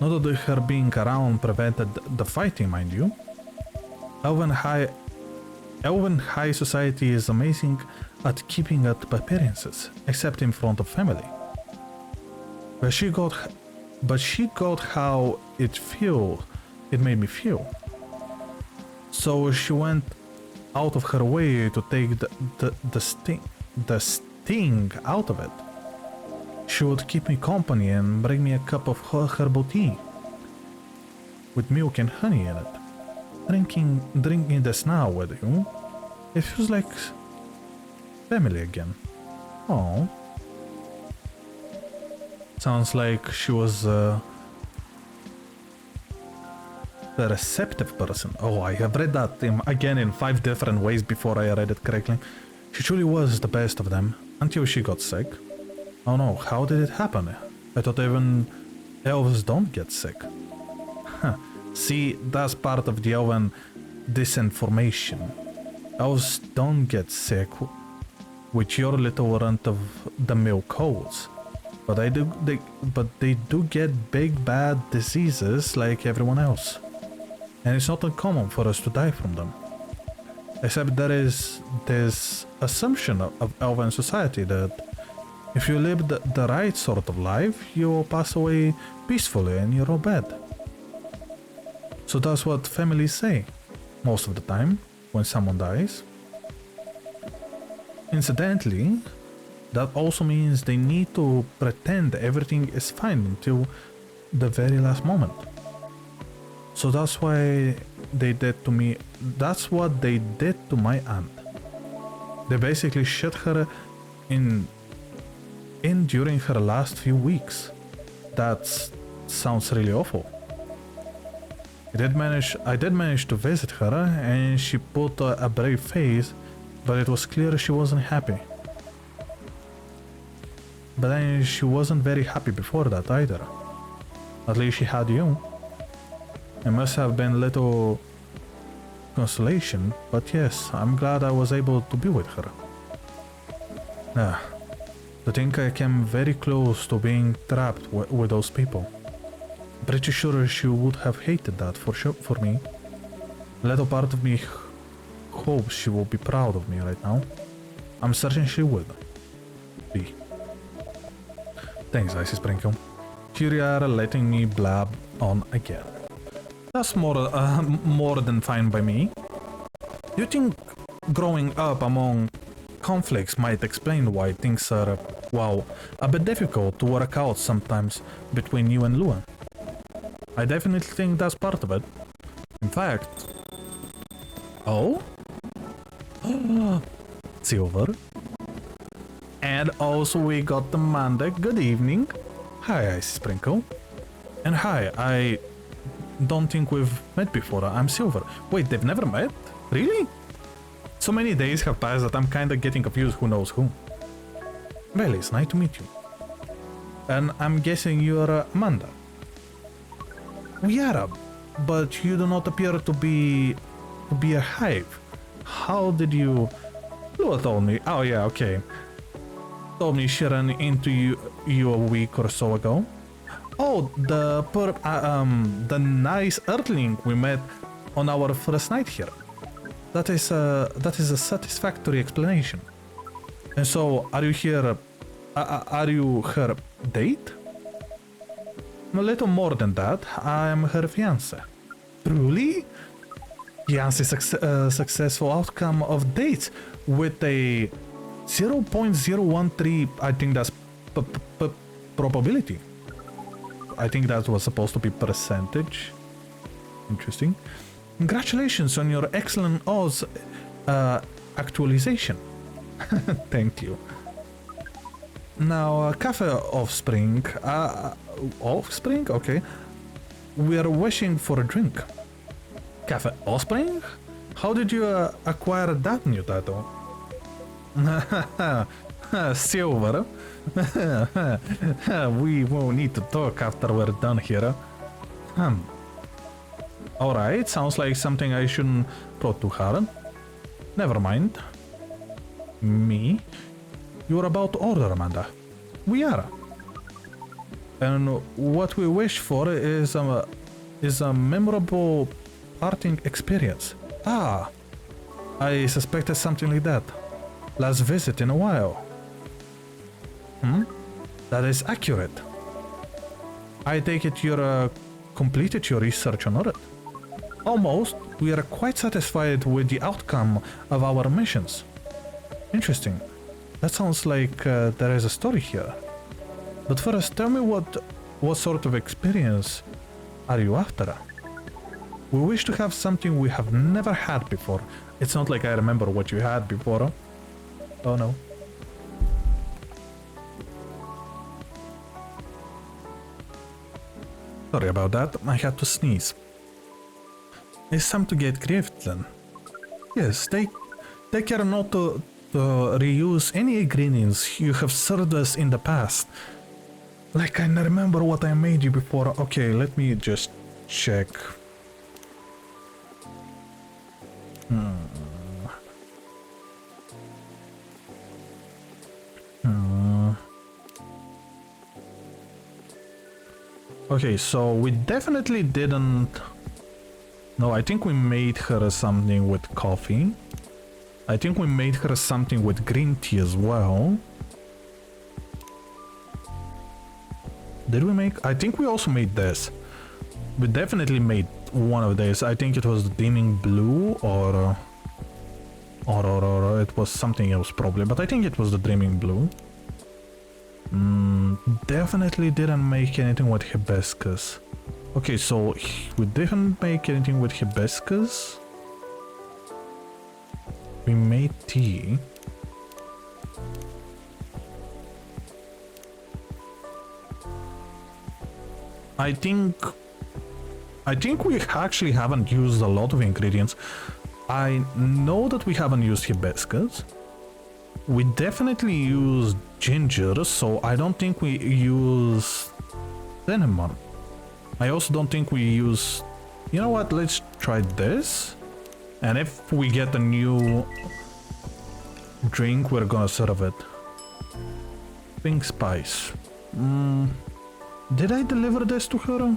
Not that her being around prevented the fighting, mind you. Elven high society is amazing at keeping up appearances, except in front of family. But she got how it made me feel. So she went out of her way to take the sting out of it. She would keep me company and bring me a cup of herbal tea with milk and honey in it. Drinking this now with you, it feels like family again. Oh, sounds like she was a receptive person. Oh, I have read that again in 5 different ways before I read it correctly. She truly was the best of them until she got sick. Oh no, how did it happen? I thought even elves don't get sick. Huh. See, that's part of the elven disinformation. Elves don't get sick with your little runt of the mill colds. But they do get big bad diseases like everyone else. And it's not uncommon for us to die from them. Except there is this assumption of elven society that if you live the right sort of life, you will pass away peacefully in your bed. So that's what families say most of the time when someone dies. Incidentally, that also means they need to pretend everything is fine until the very last moment. So that's why they did to me. That's what they did to my aunt. They basically shut her in during her last few weeks. That sounds really awful. I did manage to visit her, and she put a brave face, but it was clear she wasn't happy. But then she wasn't very happy before that either. At least she had you. It must have been little consolation, but yes, I'm glad I was able to be with her. To think I came very close to being trapped with those people. Pretty sure she would have hated that for me. A little part of me hopes she will be proud of me right now. I'm certain she would be. Thanks, Icy Sprinkle. Here you are letting me blab on again. That's more than fine by me. Do you think growing up among conflicts might explain why things are, well, a bit difficult to work out sometimes between you and Lua? I definitely think that's part of it. In fact... Oh? Silver. And also we got the Amanda. Good evening. Hi, Icy Sprinkle. And hi, I don't think we've met before. I'm Silver. Wait, they've never met? Really? So many days have passed that I'm kinda getting confused who knows who. Well, it's nice to meet you. And I'm guessing you're Amanda. We are, but you do not appear to be a hive. How did you... Lua told me. Oh yeah, okay. Told me she ran into you a week or so ago. Oh, the nice earthling we met on our first night here. That is a satisfactory explanation. And so, are you here? Are you her date? A little more than that. I am her fiance. Truly? Fiance successful outcome of dates with a 0.013. I think that's probability. I think that was supposed to be percentage. Interesting. Congratulations on your excellent odds actualization. Thank you. Now, Cafe Offspring. Offspring? Okay. We are wishing for a drink. Cafe Offspring? How did you acquire that new title? Silver. We will need to talk after we're done here. Alright, sounds like something I shouldn't brought to her. Never mind. Me? You're about to order, Amanda. We are. And what we wish for is a memorable parting experience. Ah, I suspected something like that. Last visit in a while. That is accurate. I take it you're completed your research on Earth. Almost. We are quite satisfied with the outcome of our missions. Interesting. That sounds like there is a story here. But first, tell me what sort of experience are you after? We wish to have something we have never had before. It's not like I remember what you had before. Oh no. Sorry about that, I had to sneeze. It's time to get creative then. Yes, take care not to reuse any ingredients you have served us in the past. Like I remember what I made you before. Okay, let me just check. Okay, so we definitely didn't... No, I think we made her something with coffee. I think we made her something with green tea as well. Did we make... I think we also made this. We definitely made one of these. I think it was dimming blue or it was something else probably, but I think it was the dreaming blue. Definitely didn't make anything with hibiscus. Okay, so we didn't make anything with hibiscus. We made tea. I think we actually haven't used a lot of ingredients. I know that we haven't used hibiscus. We definitely used ginger, so I don't think we use cinnamon. I also don't think we use... You know what, let's try this. And if we get a new drink, we're gonna serve it. Pink spice. Did I deliver this to her?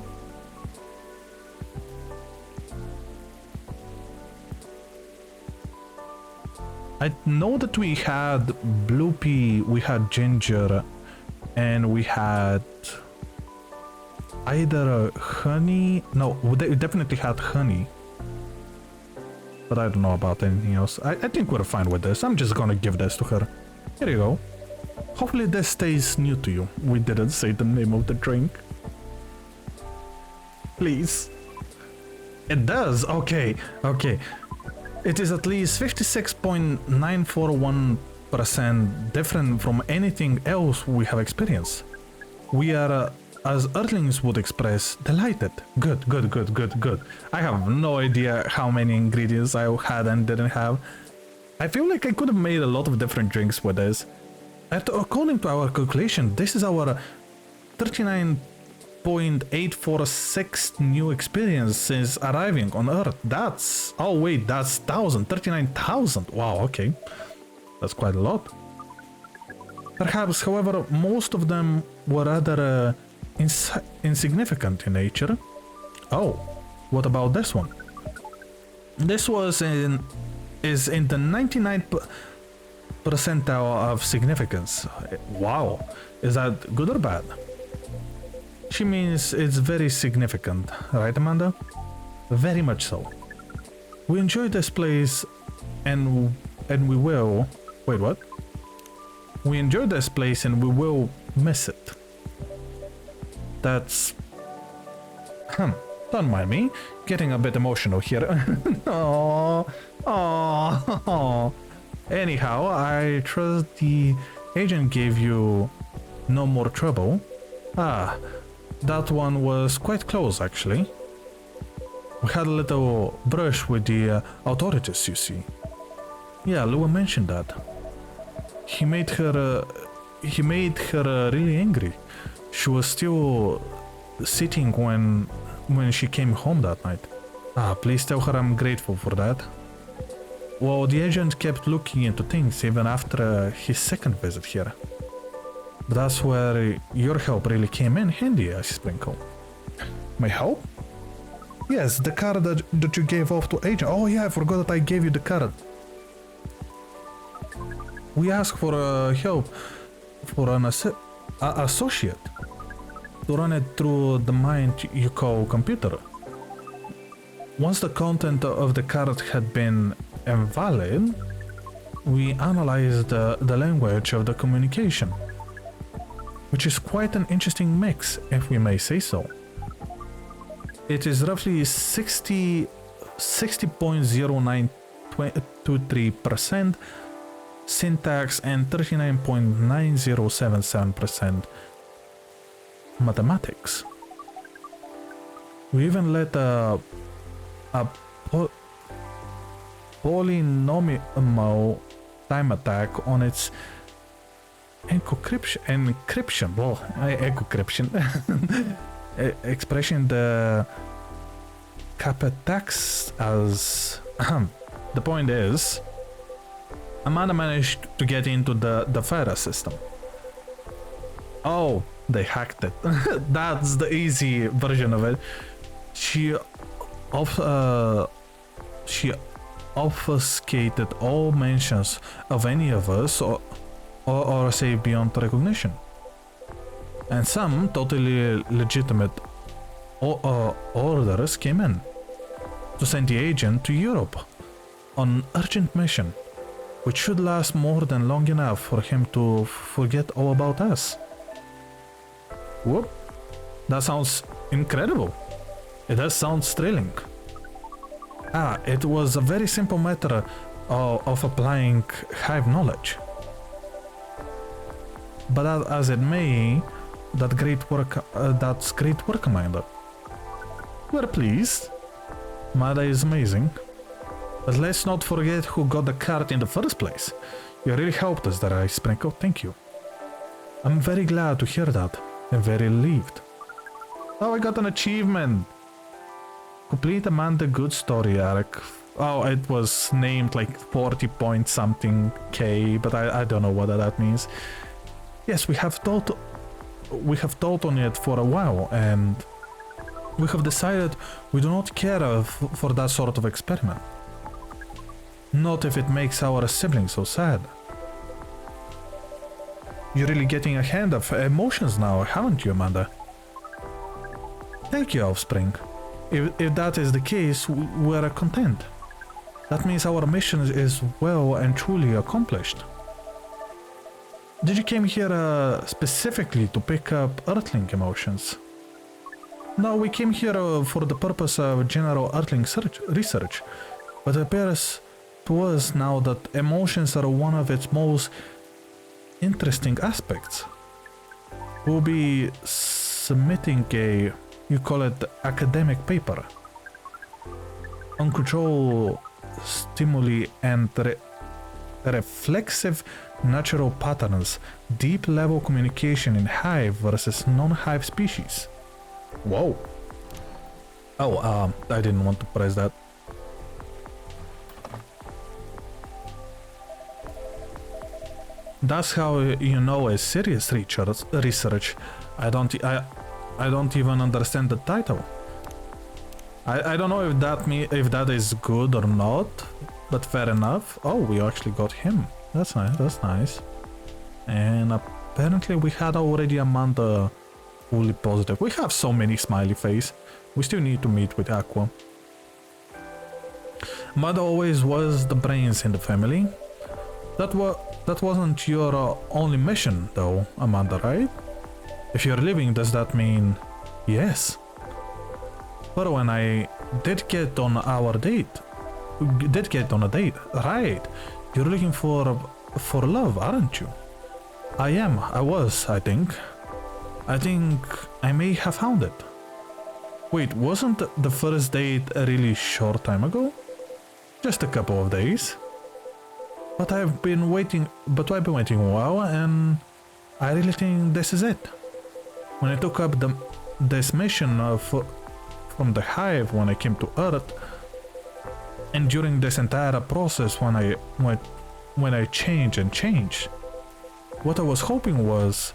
I know that we had blue pea, we had ginger, and we had either honey. No, we definitely had honey. But I don't know about anything else. I think we're fine with this. I'm just gonna give this to her. Here you go. Hopefully this stays new to you. We didn't say the name of the drink. Please. It does. Okay. Okay. It is at least 56.941% different from anything else we have experienced. We are, as Earthlings would express, delighted. Good. I have no idea how many ingredients I had and didn't have. I feel like I could have made a lot of different drinks with this. According to our calculation, this is our 39.846 new experience since arriving on Earth. That's... Oh wait, that's 39,000. Wow, okay. That's quite a lot. Perhaps, however, most of them were rather insignificant in nature. Oh, what about this one? This is in the 99th percentile of significance. Wow, is that good or bad? She means it's very significant, right, Amanda? Very much so. We enjoy this place and we will... Wait, what? We enjoy this place and we will miss it. That's... Don't mind me. Getting a bit emotional here. Aww. Anyhow, I trust the agent gave you no more trouble. Ah, that one was quite close, actually. We had a little brush with the authorities, you see. Yeah, Lua mentioned that. he made her really angry. She was still sitting when she came home that night. Please tell her I'm grateful for that. Well, the agent kept looking into things even after his second visit here. That's where your help really came in handy, I sprinkle. My help? Yes, the card that you gave off to agent. Oh yeah, I forgot that I gave you the card. We asked for help for an associate to run it through the mind you call computer. Once the content of the card had been invalid, we analyzed the language of the communication, which is quite an interesting mix, if we may say so. It is roughly 60.0923% syntax and 39.9077% mathematics. We even let a polynomial time attack on its encryption. Well, encryption expression the capitax as the point is, Amanda managed to get into the FIRA system. Oh, they hacked it. That's the easy version of it. She obfuscated all mentions of any of us or say beyond recognition. And some totally legitimate orders came in to send the agent to Europe on an urgent mission, which should last more than long enough for him to forget all about us. Whoop, that sounds incredible. It does sound thrilling. It was a very simple matter of applying hive knowledge. But as it may, that's great work, Amanda. We're pleased. Mada is amazing. But let's not forget who got the card in the first place. You really helped us there, I Sprinkle. Thank you. I'm very glad to hear that. I'm very relieved. Oh, I got an achievement. Complete Amanda Good Story arc. Oh, it was named like 40 point something K, but I don't know what that means. Yes, we have thought on it for a while, and we have decided we do not care for that sort of experiment. Not if it makes our siblings so sad. You're really getting a hand of emotions now, haven't you, Amanda? Thank you, Offspring. If that is the case, we're content. That means our mission is well and truly accomplished. Did you came here specifically to pick up Earthling emotions? No, we came here for the purpose of general Earthling research, but it appears to us now that emotions are one of its most interesting aspects. We'll be submitting a, you call it, academic paper on control stimuli and reflexive natural patterns, deep level communication in hive versus non-hive species. Whoa. Oh, I didn't want to press that. That's how you know a serious research. I don't even understand the title. I don't know if that is good or not, but fair enough. Oh, we actually got him. That's nice. That's nice. And apparently we had already Amanda fully positive. We have so many smiley face. We still need to meet with Aqua. Amanda always was the brains in the family. That wasn't your only mission, though, Amanda, right? If you're leaving, does that mean yes? But when I did get on a date, right? You're looking for love, aren't you? I was, I think. I think I may have found it. Wait, wasn't the first date a really short time ago? Just a couple of days. But I've been waiting a while, and I really think this is it. When I took up this mission from the hive when I came to Earth, and during this entire process when I changed, what I was hoping was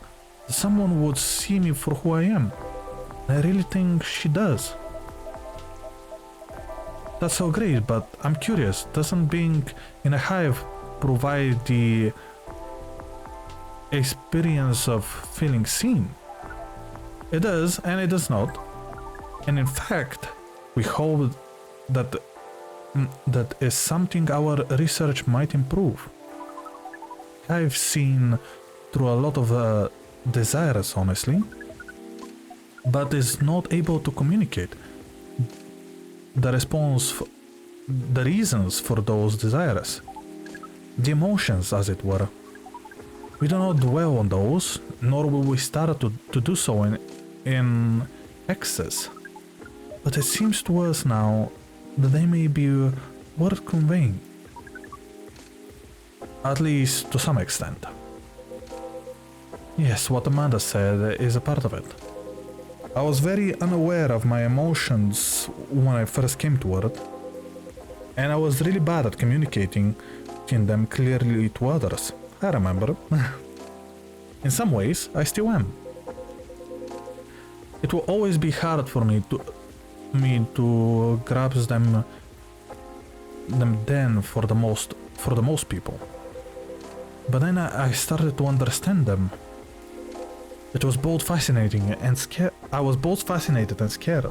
someone would see me for who I am. I really think she does. That's so great, but I'm curious, doesn't being in a hive provide the experience of feeling seen? It does, and it does not. And in fact, we hope that that is something our research might improve. I've seen through a lot of desires, honestly, but is not able to communicate the reasons for those desires, the emotions, as it were. We do not dwell on those, nor will we start to do so in excess. But it seems to us now that they may be worth conveying, at least to some extent. Yes, what Amanda said is a part of it. I was very unaware of my emotions when I first came to Earth, and I was really bad at communicating them clearly to others. I remember. In some ways, I still am. It will always be hard for me to grasp them then for the most people. But then I started to understand them. It was both fascinating and scared. I was both fascinated and scared,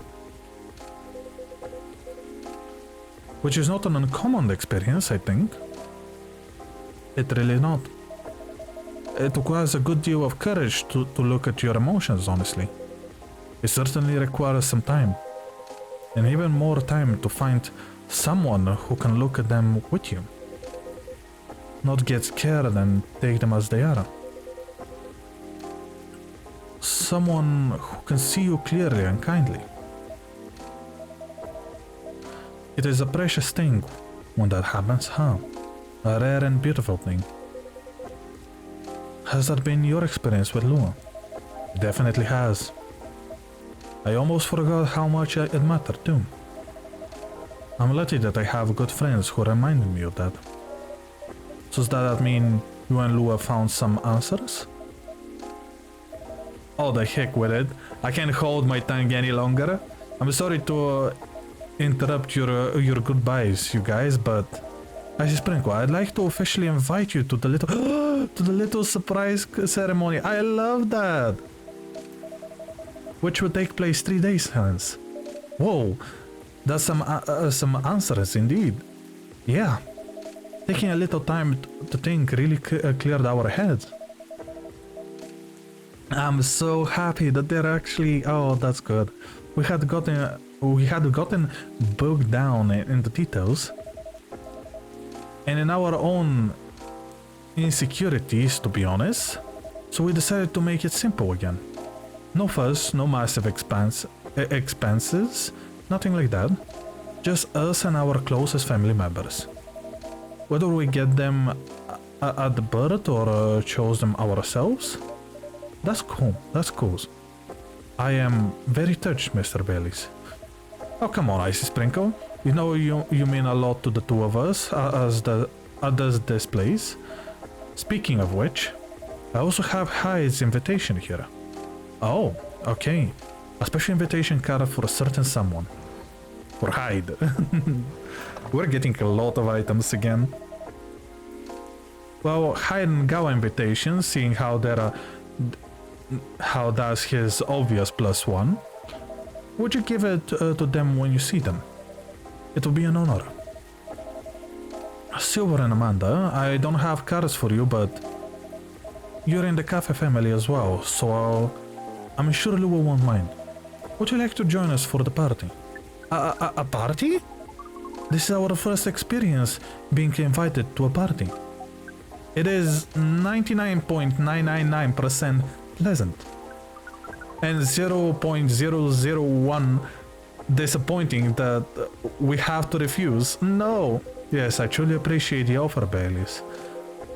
which is not an uncommon experience, I think. It really not. It requires a good deal of courage to look at your emotions, honestly. It certainly requires some time, and even more time to find someone who can look at them with you. Not get scared and take them as they are. Someone who can see you clearly and kindly. It is a precious thing when that happens, huh? A rare and beautiful thing. Has that been your experience with Lua? It definitely has. I almost forgot how much it mattered too. I'm lucky that I have good friends who reminded me of that. So does that mean you and Lua found some answers? Oh, the heck with it. I can't hold my tongue any longer. I'm sorry to interrupt your goodbyes, you guys, but Icy Sprinkle, I'd like to officially invite you to the little surprise ceremony. I love that. Which will take place 3 days hence. Whoa, that's some answers indeed. Yeah, taking a little time to think really cleared our heads. I'm so happy that they're actually. Oh, that's good. We had gotten bogged down in the details, and in our own insecurities, to be honest. So we decided to make it simple again. No fuss, no massive expenses, nothing like that. Just us and our closest family members. Whether we get them at the birth or chose them ourselves, that's cool, that's cool. I am very touched, Mr. Bailey's. Oh, come on, Icy Sprinkle. You know you mean a lot to the two of us, as does this place. Speaking of which, I also have Hyde's invitation here. Oh, okay. A special invitation card for a certain someone. For Hyde. We're getting a lot of items again. Well, Hyde and Gawa invitation, seeing how that's his obvious +1. Would you give it to them when you see them? It will be an honor. Silver and Amanda, I don't have cards for you, but you're in the cafe family as well, so I'm sure Lua won't mind. Would you like to join us for the party? A party? This is our first experience being invited to a party. It is 99.999% pleasant and 0.001 disappointing that we have to refuse. No, Yes, I truly appreciate the offer, Baileys.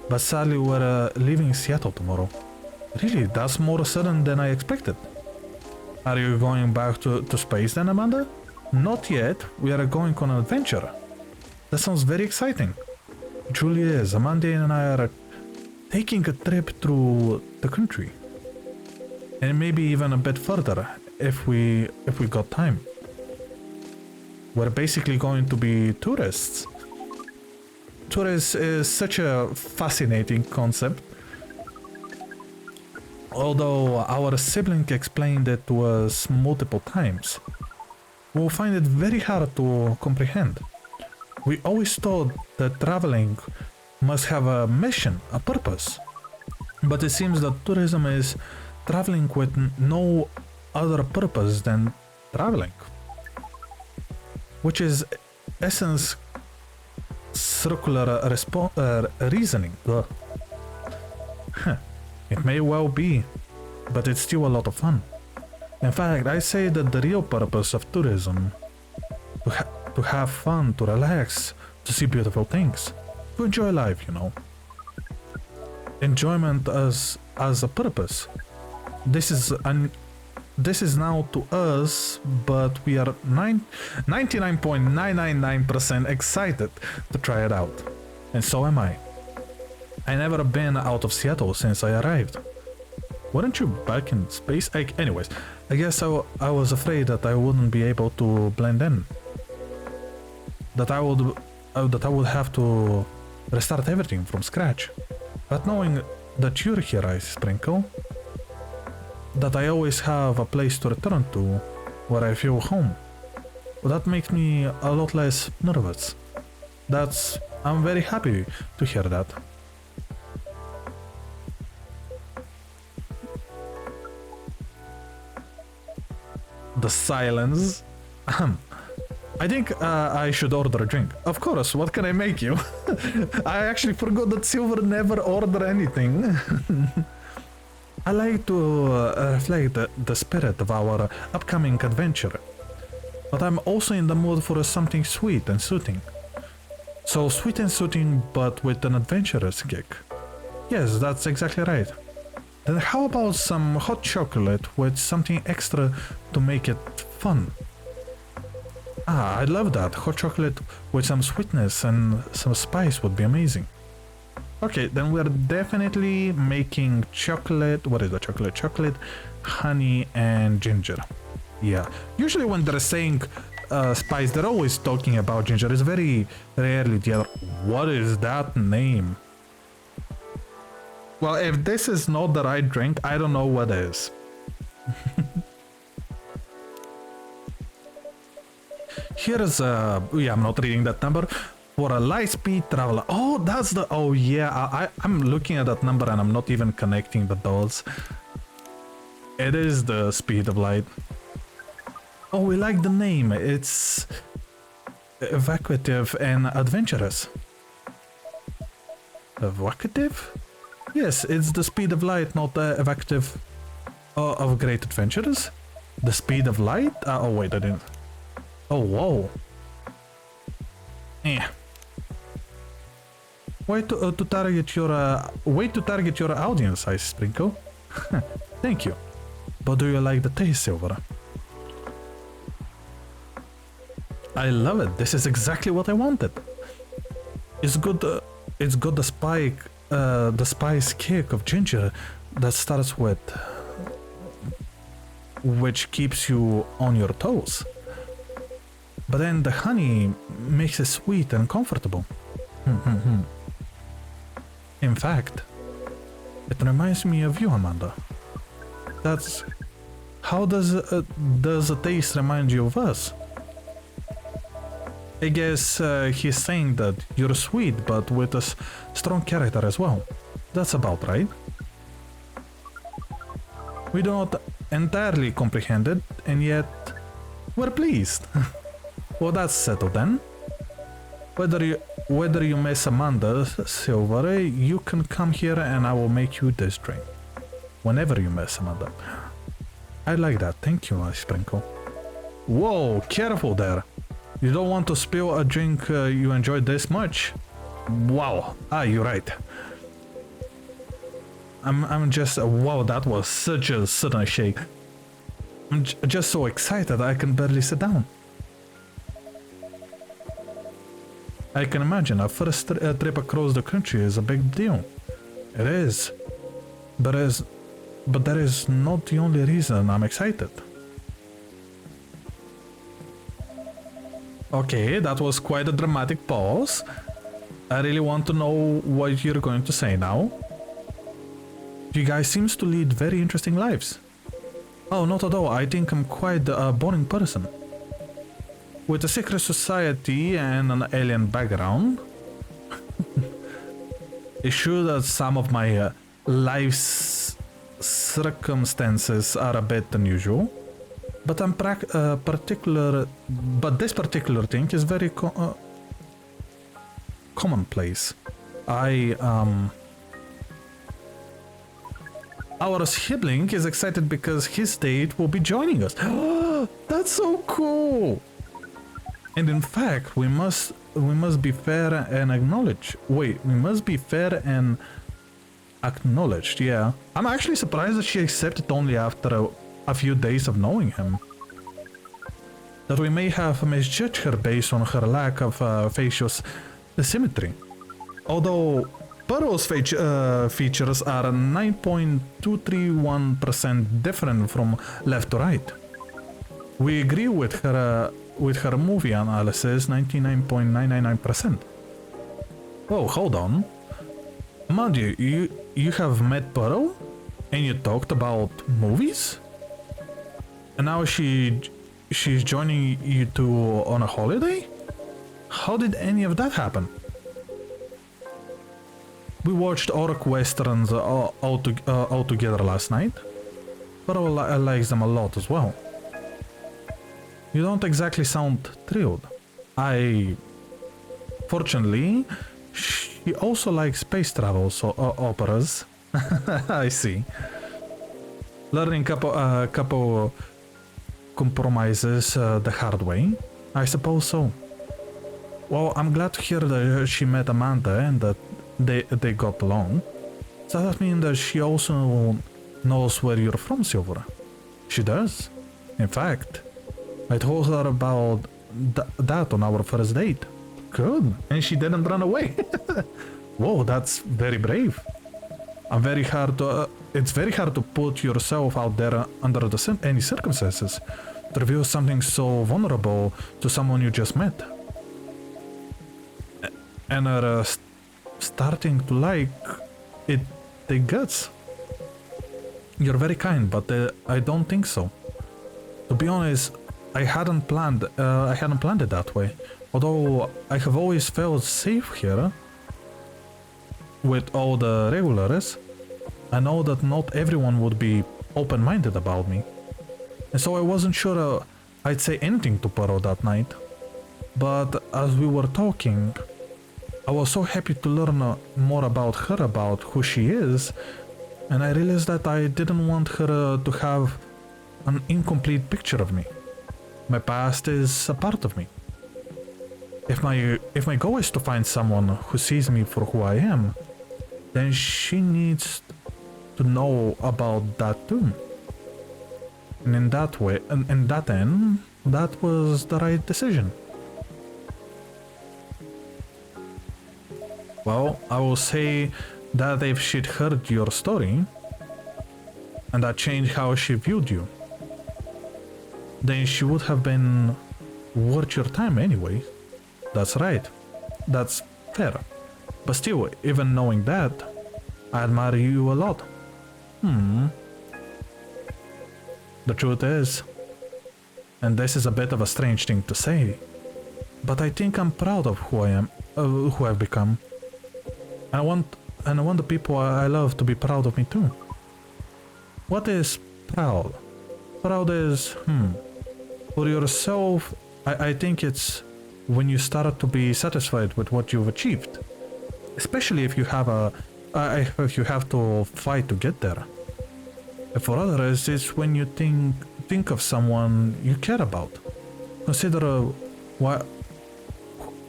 But sadly, we're leaving Seattle tomorrow. Really, that's more sudden than I expected. Are you going back to space then, Amanda? Not yet. We are going on an adventure. That sounds very exciting. It truly is. Amanda and I are taking a trip through the country. And maybe even a bit further if we got time. We're basically going to be tourists. Tourists is such a fascinating concept. Although our sibling explained it to us multiple times, we'll find it very hard to comprehend. We always thought that traveling must have a mission, a purpose. But it seems that tourism is traveling with no other purpose than traveling. Which is essence circular reasoning. Ugh. It may well be, but it's still a lot of fun. In fact, I say that the real purpose of tourism to have fun, to relax, to see beautiful things, to enjoy life, you know. Enjoyment as a purpose. This is now to us, but we are 99.999% excited to try it out. And so am I. I never been out of Seattle since I arrived. Weren't you back in space? Anyways, I guess I was afraid that I wouldn't be able to blend in. That I would have to restart everything from scratch. But knowing that you're here, I sprinkle, that I always have a place to return to where I feel home, well, that makes me a lot less nervous. I'm very happy to hear that. The silence. I think I should order a drink. Of course, what can I make you? I actually forgot that Silver never ordered anything. I like to reflect the spirit of our upcoming adventure. But I'm also in the mood for something sweet and soothing. So sweet and soothing, but with an adventurous kick. Yes, that's exactly right. Then how about some hot chocolate with something extra to make it fun? Ah, I love that. Hot chocolate with some sweetness and some spice would be amazing. Okay, then we're definitely making chocolate. What is the chocolate? Chocolate, honey, and ginger. Yeah, usually when they're saying spice, they're always talking about ginger. It's very rarely the other. What is that name? Well, if this is not the right drink, I don't know what is. Here's yeah, I'm not reading that number. For a light-speed traveler. Oh, that's the... Oh, yeah, I'm looking at that number and I'm not even connecting the dots. It is the speed of light. Oh, we like the name. It's evocative and adventurous. Evocative? Yes, it's the speed of light, not evocative of great adventures. The speed of light? Oh, wait, I didn't... Oh, whoa. Eh. Way to target your audience, I sprinkle. Thank you. But do you like the taste, Silver? I love it. This is exactly what I wanted. It's good. It's got the spice kick of ginger that starts with, which keeps you on your toes. But then the honey makes it sweet and comfortable. In fact, it reminds me of you, Amanda. That's... How does the taste remind you of us? I guess he's saying that you're sweet, but with a strong character as well. That's about right. We do not entirely comprehend it, and yet we're pleased. Well, that's settled then. Whether you miss Amanda, Silver, you can come here and I will make you this drink. Whenever you miss Amanda. I like that. Thank you, I sprinkle. Whoa, careful there. You don't want to spill a drink you enjoyed this much? Wow. You're right. I'm just... wow, that was such a sudden shake. I'm just so excited I can barely sit down. I can imagine a first trip across the country is a big deal. It is. But that is not the only reason I'm excited. Okay, that was quite a dramatic pause. I really want to know what you're going to say now. You guys seems to lead very interesting lives. Oh, not at all. I think I'm quite a boring person. With a secret society and an alien background. It's true that some of my life's circumstances are a bit unusual, but but this particular thing is very commonplace. Our sibling is excited because his date will be joining us. That's so cool! And in fact, we must be fair and acknowledge. Wait, we must be fair and acknowledged. Yeah, I'm actually surprised that she accepted only after a few days of knowing him. That we may have misjudged her based on her lack of facial symmetry. Although Pearl's features are 9.231% different from left to right. We agree with her movie analysis, 99.999%. Oh, hold on. Mind you have met Pearl? And you talked about movies? And now she's joining you two on a holiday? How did any of that happen? We watched Orc Westerns all together last night. Pearl likes them a lot as well. You don't exactly sound thrilled. Fortunately, she also likes space travel, so operas. I see. Learning couple compromises the hard way. I suppose so. Well, I'm glad to hear that she met Amanda and that they got along. Does that mean that she also knows where you're from, Silver? She does. In fact, I told her about that on our first date. Good. And she didn't run away. Whoa, that's very brave. It's very hard to put yourself out there under any circumstances to reveal something so vulnerable to someone you just met. And are starting to like it, the guts. You're very kind, but I don't think so. To be honest, I hadn't planned it that way. Although I have always felt safe here with all the regulars, I know that not everyone would be open-minded about me. And so I wasn't sure I'd say anything to Pearl that night. But as we were talking, I was so happy to learn more about her, about who she is, and I realized that I didn't want her to have an incomplete picture of me. My past is a part of me. If my goal is to find someone who sees me for who I am, then she needs to know about that too. And in that way, and that end, that was the right decision. Well, I will say that if she'd heard your story, and that changed how she viewed you, then she would have been worth your time anyway. That's right. That's fair. But still, even knowing that, I admire you a lot. The truth is, and this is a bit of a strange thing to say, but I think I'm proud of who I am, who I've become. And I want the people I love to be proud of me too. What is proud? Proud is, for yourself, I think it's when you start to be satisfied with what you've achieved. Especially if you have if you have to fight to get there. And for others, it's when you think of someone you care about. Consider what,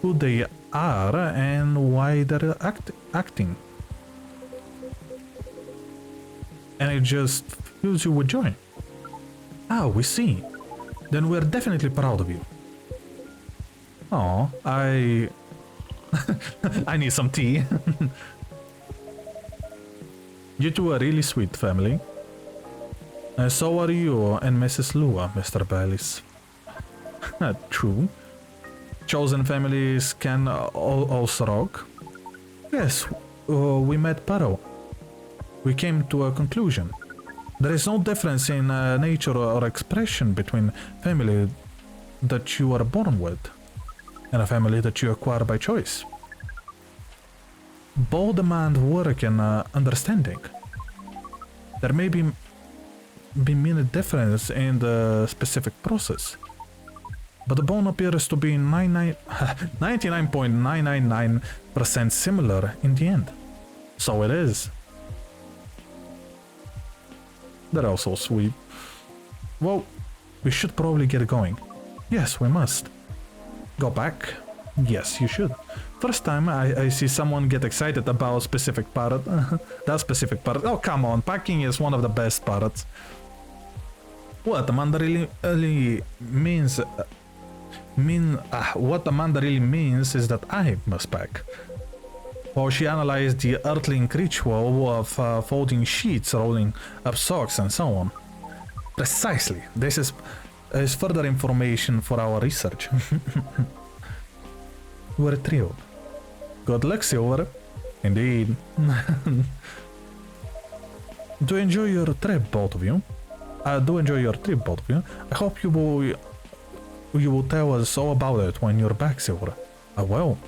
who they are and why they're acting. And it just fills you with joy. Ah, we see. Then we're definitely proud of you. Oh, I need some tea. You two are really sweet, family. And so are you and Mrs. Lua, Mr. Baylis. True. Chosen families can also rock. Yes, we met Paro. We came to a conclusion. There is no difference in nature or expression between family that you are born with and a family that you acquire by choice. Both demand work and understanding. There may be many differences in the specific process, but the bone appears to be 99.999% similar in the end. So it is. They're all so sweet. Well, we should probably get going. Yes, we must. Go back? Yes, you should. First time I see someone get excited about a specific part. That specific part. Oh, come on. Packing is one of the best parts. What Amanda really means... what Amanda really means is that I must pack. While she analyzed the earthling ritual of folding sheets, rolling up socks, and so on. Precisely. This is further information for our research. We're thrilled. Good luck, Silver. Indeed. Do enjoy your trip, both of you. Do enjoy your trip, both of you. I hope you will tell us all about it when you're back, Silver. I will.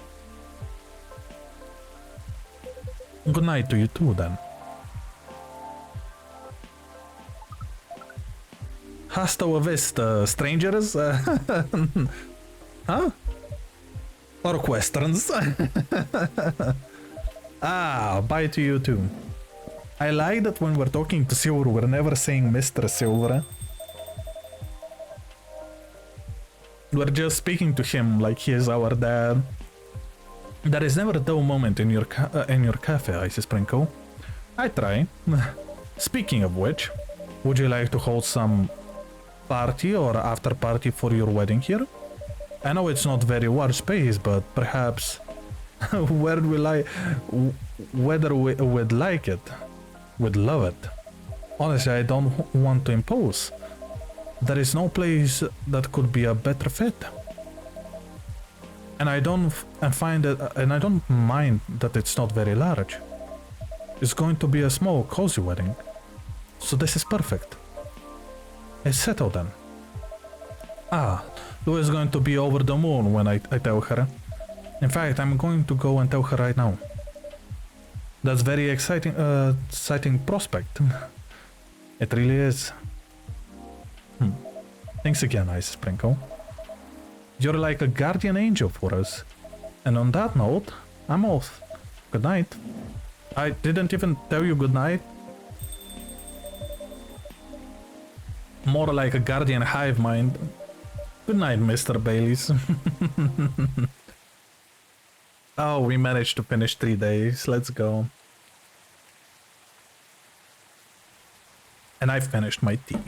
Good night to you too, then. Hasta la vista, strangers? Huh? Or questions? Ah, bye to you too. I like that when we're talking to Silver, we're never saying Mr. Silver. We're just speaking to him like he is our dad. There is never a dull moment in your cafe, Icy Sprinkle. I try. Speaking of which, would you like to hold some party or after party for your wedding here? I know it's not very large space, but perhaps whether we would like it, would love it. Honestly, I don't want to impose. There is no place that could be a better fit. And I don't mind that it's not very large. It's going to be a small, cozy wedding. So this is perfect. It's settled then. Ah, Lou is going to be over the moon when I tell her. In fact, I'm going to go and tell her right now. That's very exciting prospect. It really is. Thanks again, Ice Sprinkle. You're like a guardian angel for us. And on that note, I'm off. Good night. I didn't even tell you good night. More like a guardian hive mind. Good night, Mr. Baylis. Oh, we managed to finish 3 days. Let's go. And I finished my tea.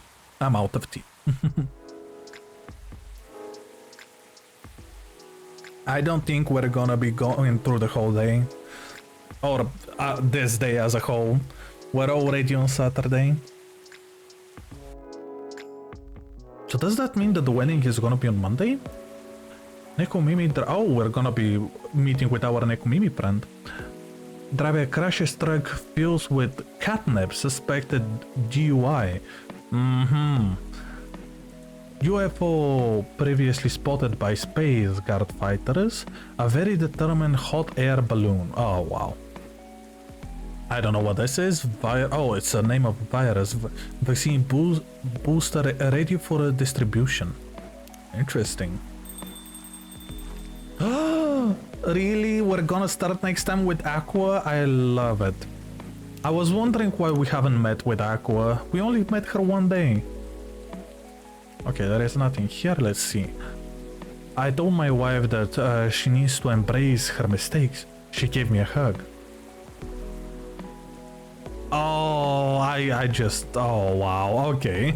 I'm out of tea. I don't think we're gonna be going through the whole day. Or this day as a whole. We're already on Saturday. So does that mean that the wedding is gonna be on Monday? Nekomimi, oh, we're gonna be meeting with our Nekomimi friend. Drive a crashes truck filled with catnip, suspected DUI. UFO previously spotted by Space Guard fighters. A very determined hot air balloon. Oh, wow. I don't know what this is. Oh, it's a name of virus. Vaccine booster ready for distribution. Interesting. Really? We're gonna start next time with Aqua? I love it. I was wondering why we haven't met with Aqua. We only met her one day. Okay, there is nothing here. Let's see. I told my wife that she needs to embrace her mistakes. She gave me a hug. Oh, I just, oh wow, okay.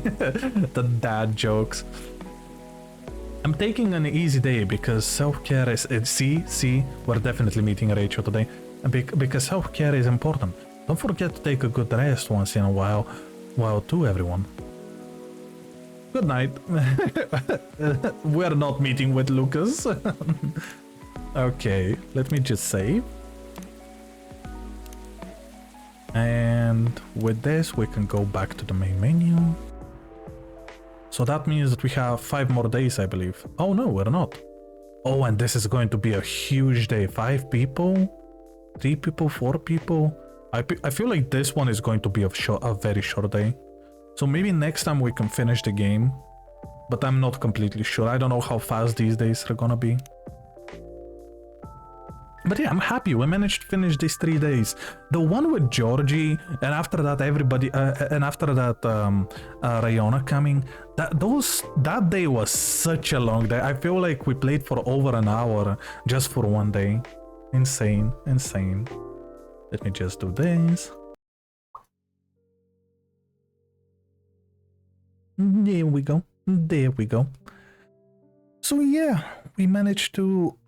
The dad jokes. I'm taking an easy day because self-care is, see, we're definitely meeting Rachel today. Because self-care is important. Don't forget to take a good rest once in a while too, everyone. Good night. We're not meeting with Lucas. Okay, let me just save. And with this, we can go back to the main menu. So that means that we have 5 more days, I believe. Oh no, we're not. Oh, and this is going to be a huge day. 5 people? 3 people? 4 people? I feel like this one is going to be a very short day. So maybe next time we can finish the game. But I'm not completely sure. I don't know how fast these days are gonna be. But yeah, I'm happy we managed to finish these 3 days. The one with Georgie, and after that everybody, and after that Rayona coming, that day was such a long day. I feel like we played for over an hour just for one day. Insane, insane. Let me just do this. There we go. There we go. So yeah, we managed to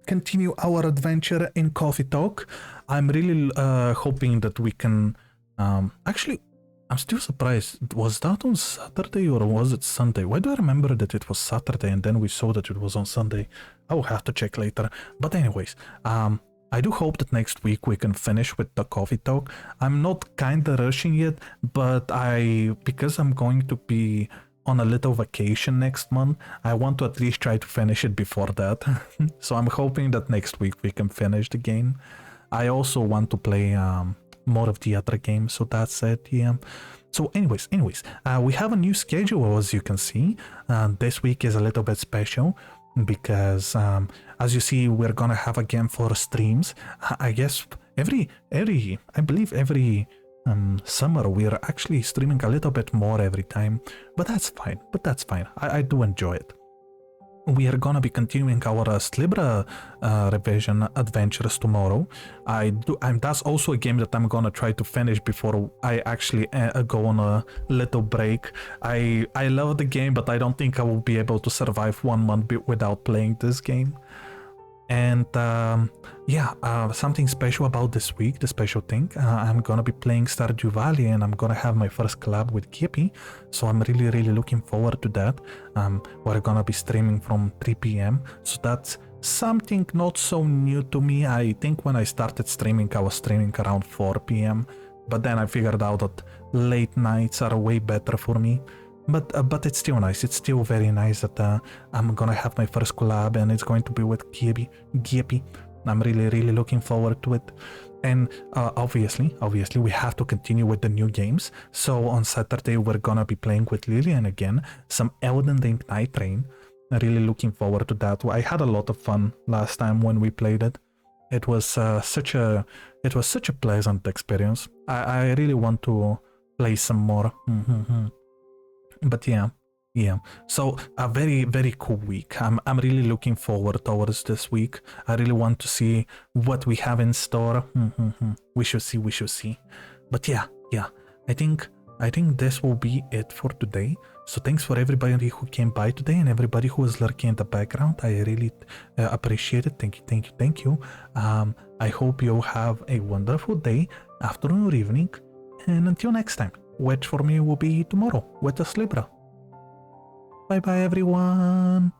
continue our adventure in Coffee Talk. I'm really hoping that we can... actually, I'm still surprised. Was that on Saturday or was it Sunday? Why do I remember that it was Saturday and then we saw that it was on Sunday? I will have to check later. But anyways, I do hope that next week we can finish with the Coffee Talk. I'm not kinda rushing it, but because I'm going to be on a little vacation next month, I want to at least try to finish it before that. So I'm hoping that next week we can finish the game. I also want to play more of the other games, so that's it, yeah. So anyways, we have a new schedule, as you can see. This week is a little bit special because as you see, we're gonna have a game for streams. I guess I believe every summer we're actually streaming a little bit more every time, but that's fine. I do enjoy it. We are gonna be continuing our Slibra revision adventures tomorrow. That's also a game that I'm gonna try to finish before I actually go on a little break. I love the game, but I don't think I will be able to survive 1 month without playing this game. And something special about this week, the special thing, I'm gonna be playing Stardew Valley and I'm gonna have my first collab with Gippy, so I'm really looking forward to that. We're gonna be streaming from 3 p.m, so that's something not so new to me. I think when I started streaming, I was streaming around 4 p.m, but then I figured out that late nights are way better for me. But it's still nice. It's still very nice that I'm gonna have my first collab and it's going to be with Gippy. I'm really looking forward to it. And obviously we have to continue with the new games. So on Saturday we're gonna be playing with Lillian again, some Elden Ring Night Train. Really looking forward to that. I had a lot of fun last time when we played it. It was such a pleasant experience. I really want to play some more. But yeah. So a very cool week. I'm really looking forward towards this week. I really want to see what we have in store. We should see. But yeah. I think this will be it for today. So thanks for everybody who came by today and everybody who was lurking in the background. I really appreciate it. Thank you. I hope you have a wonderful day, afternoon or evening. And until next time, which for me will be tomorrow with the Slibra. Bye everyone.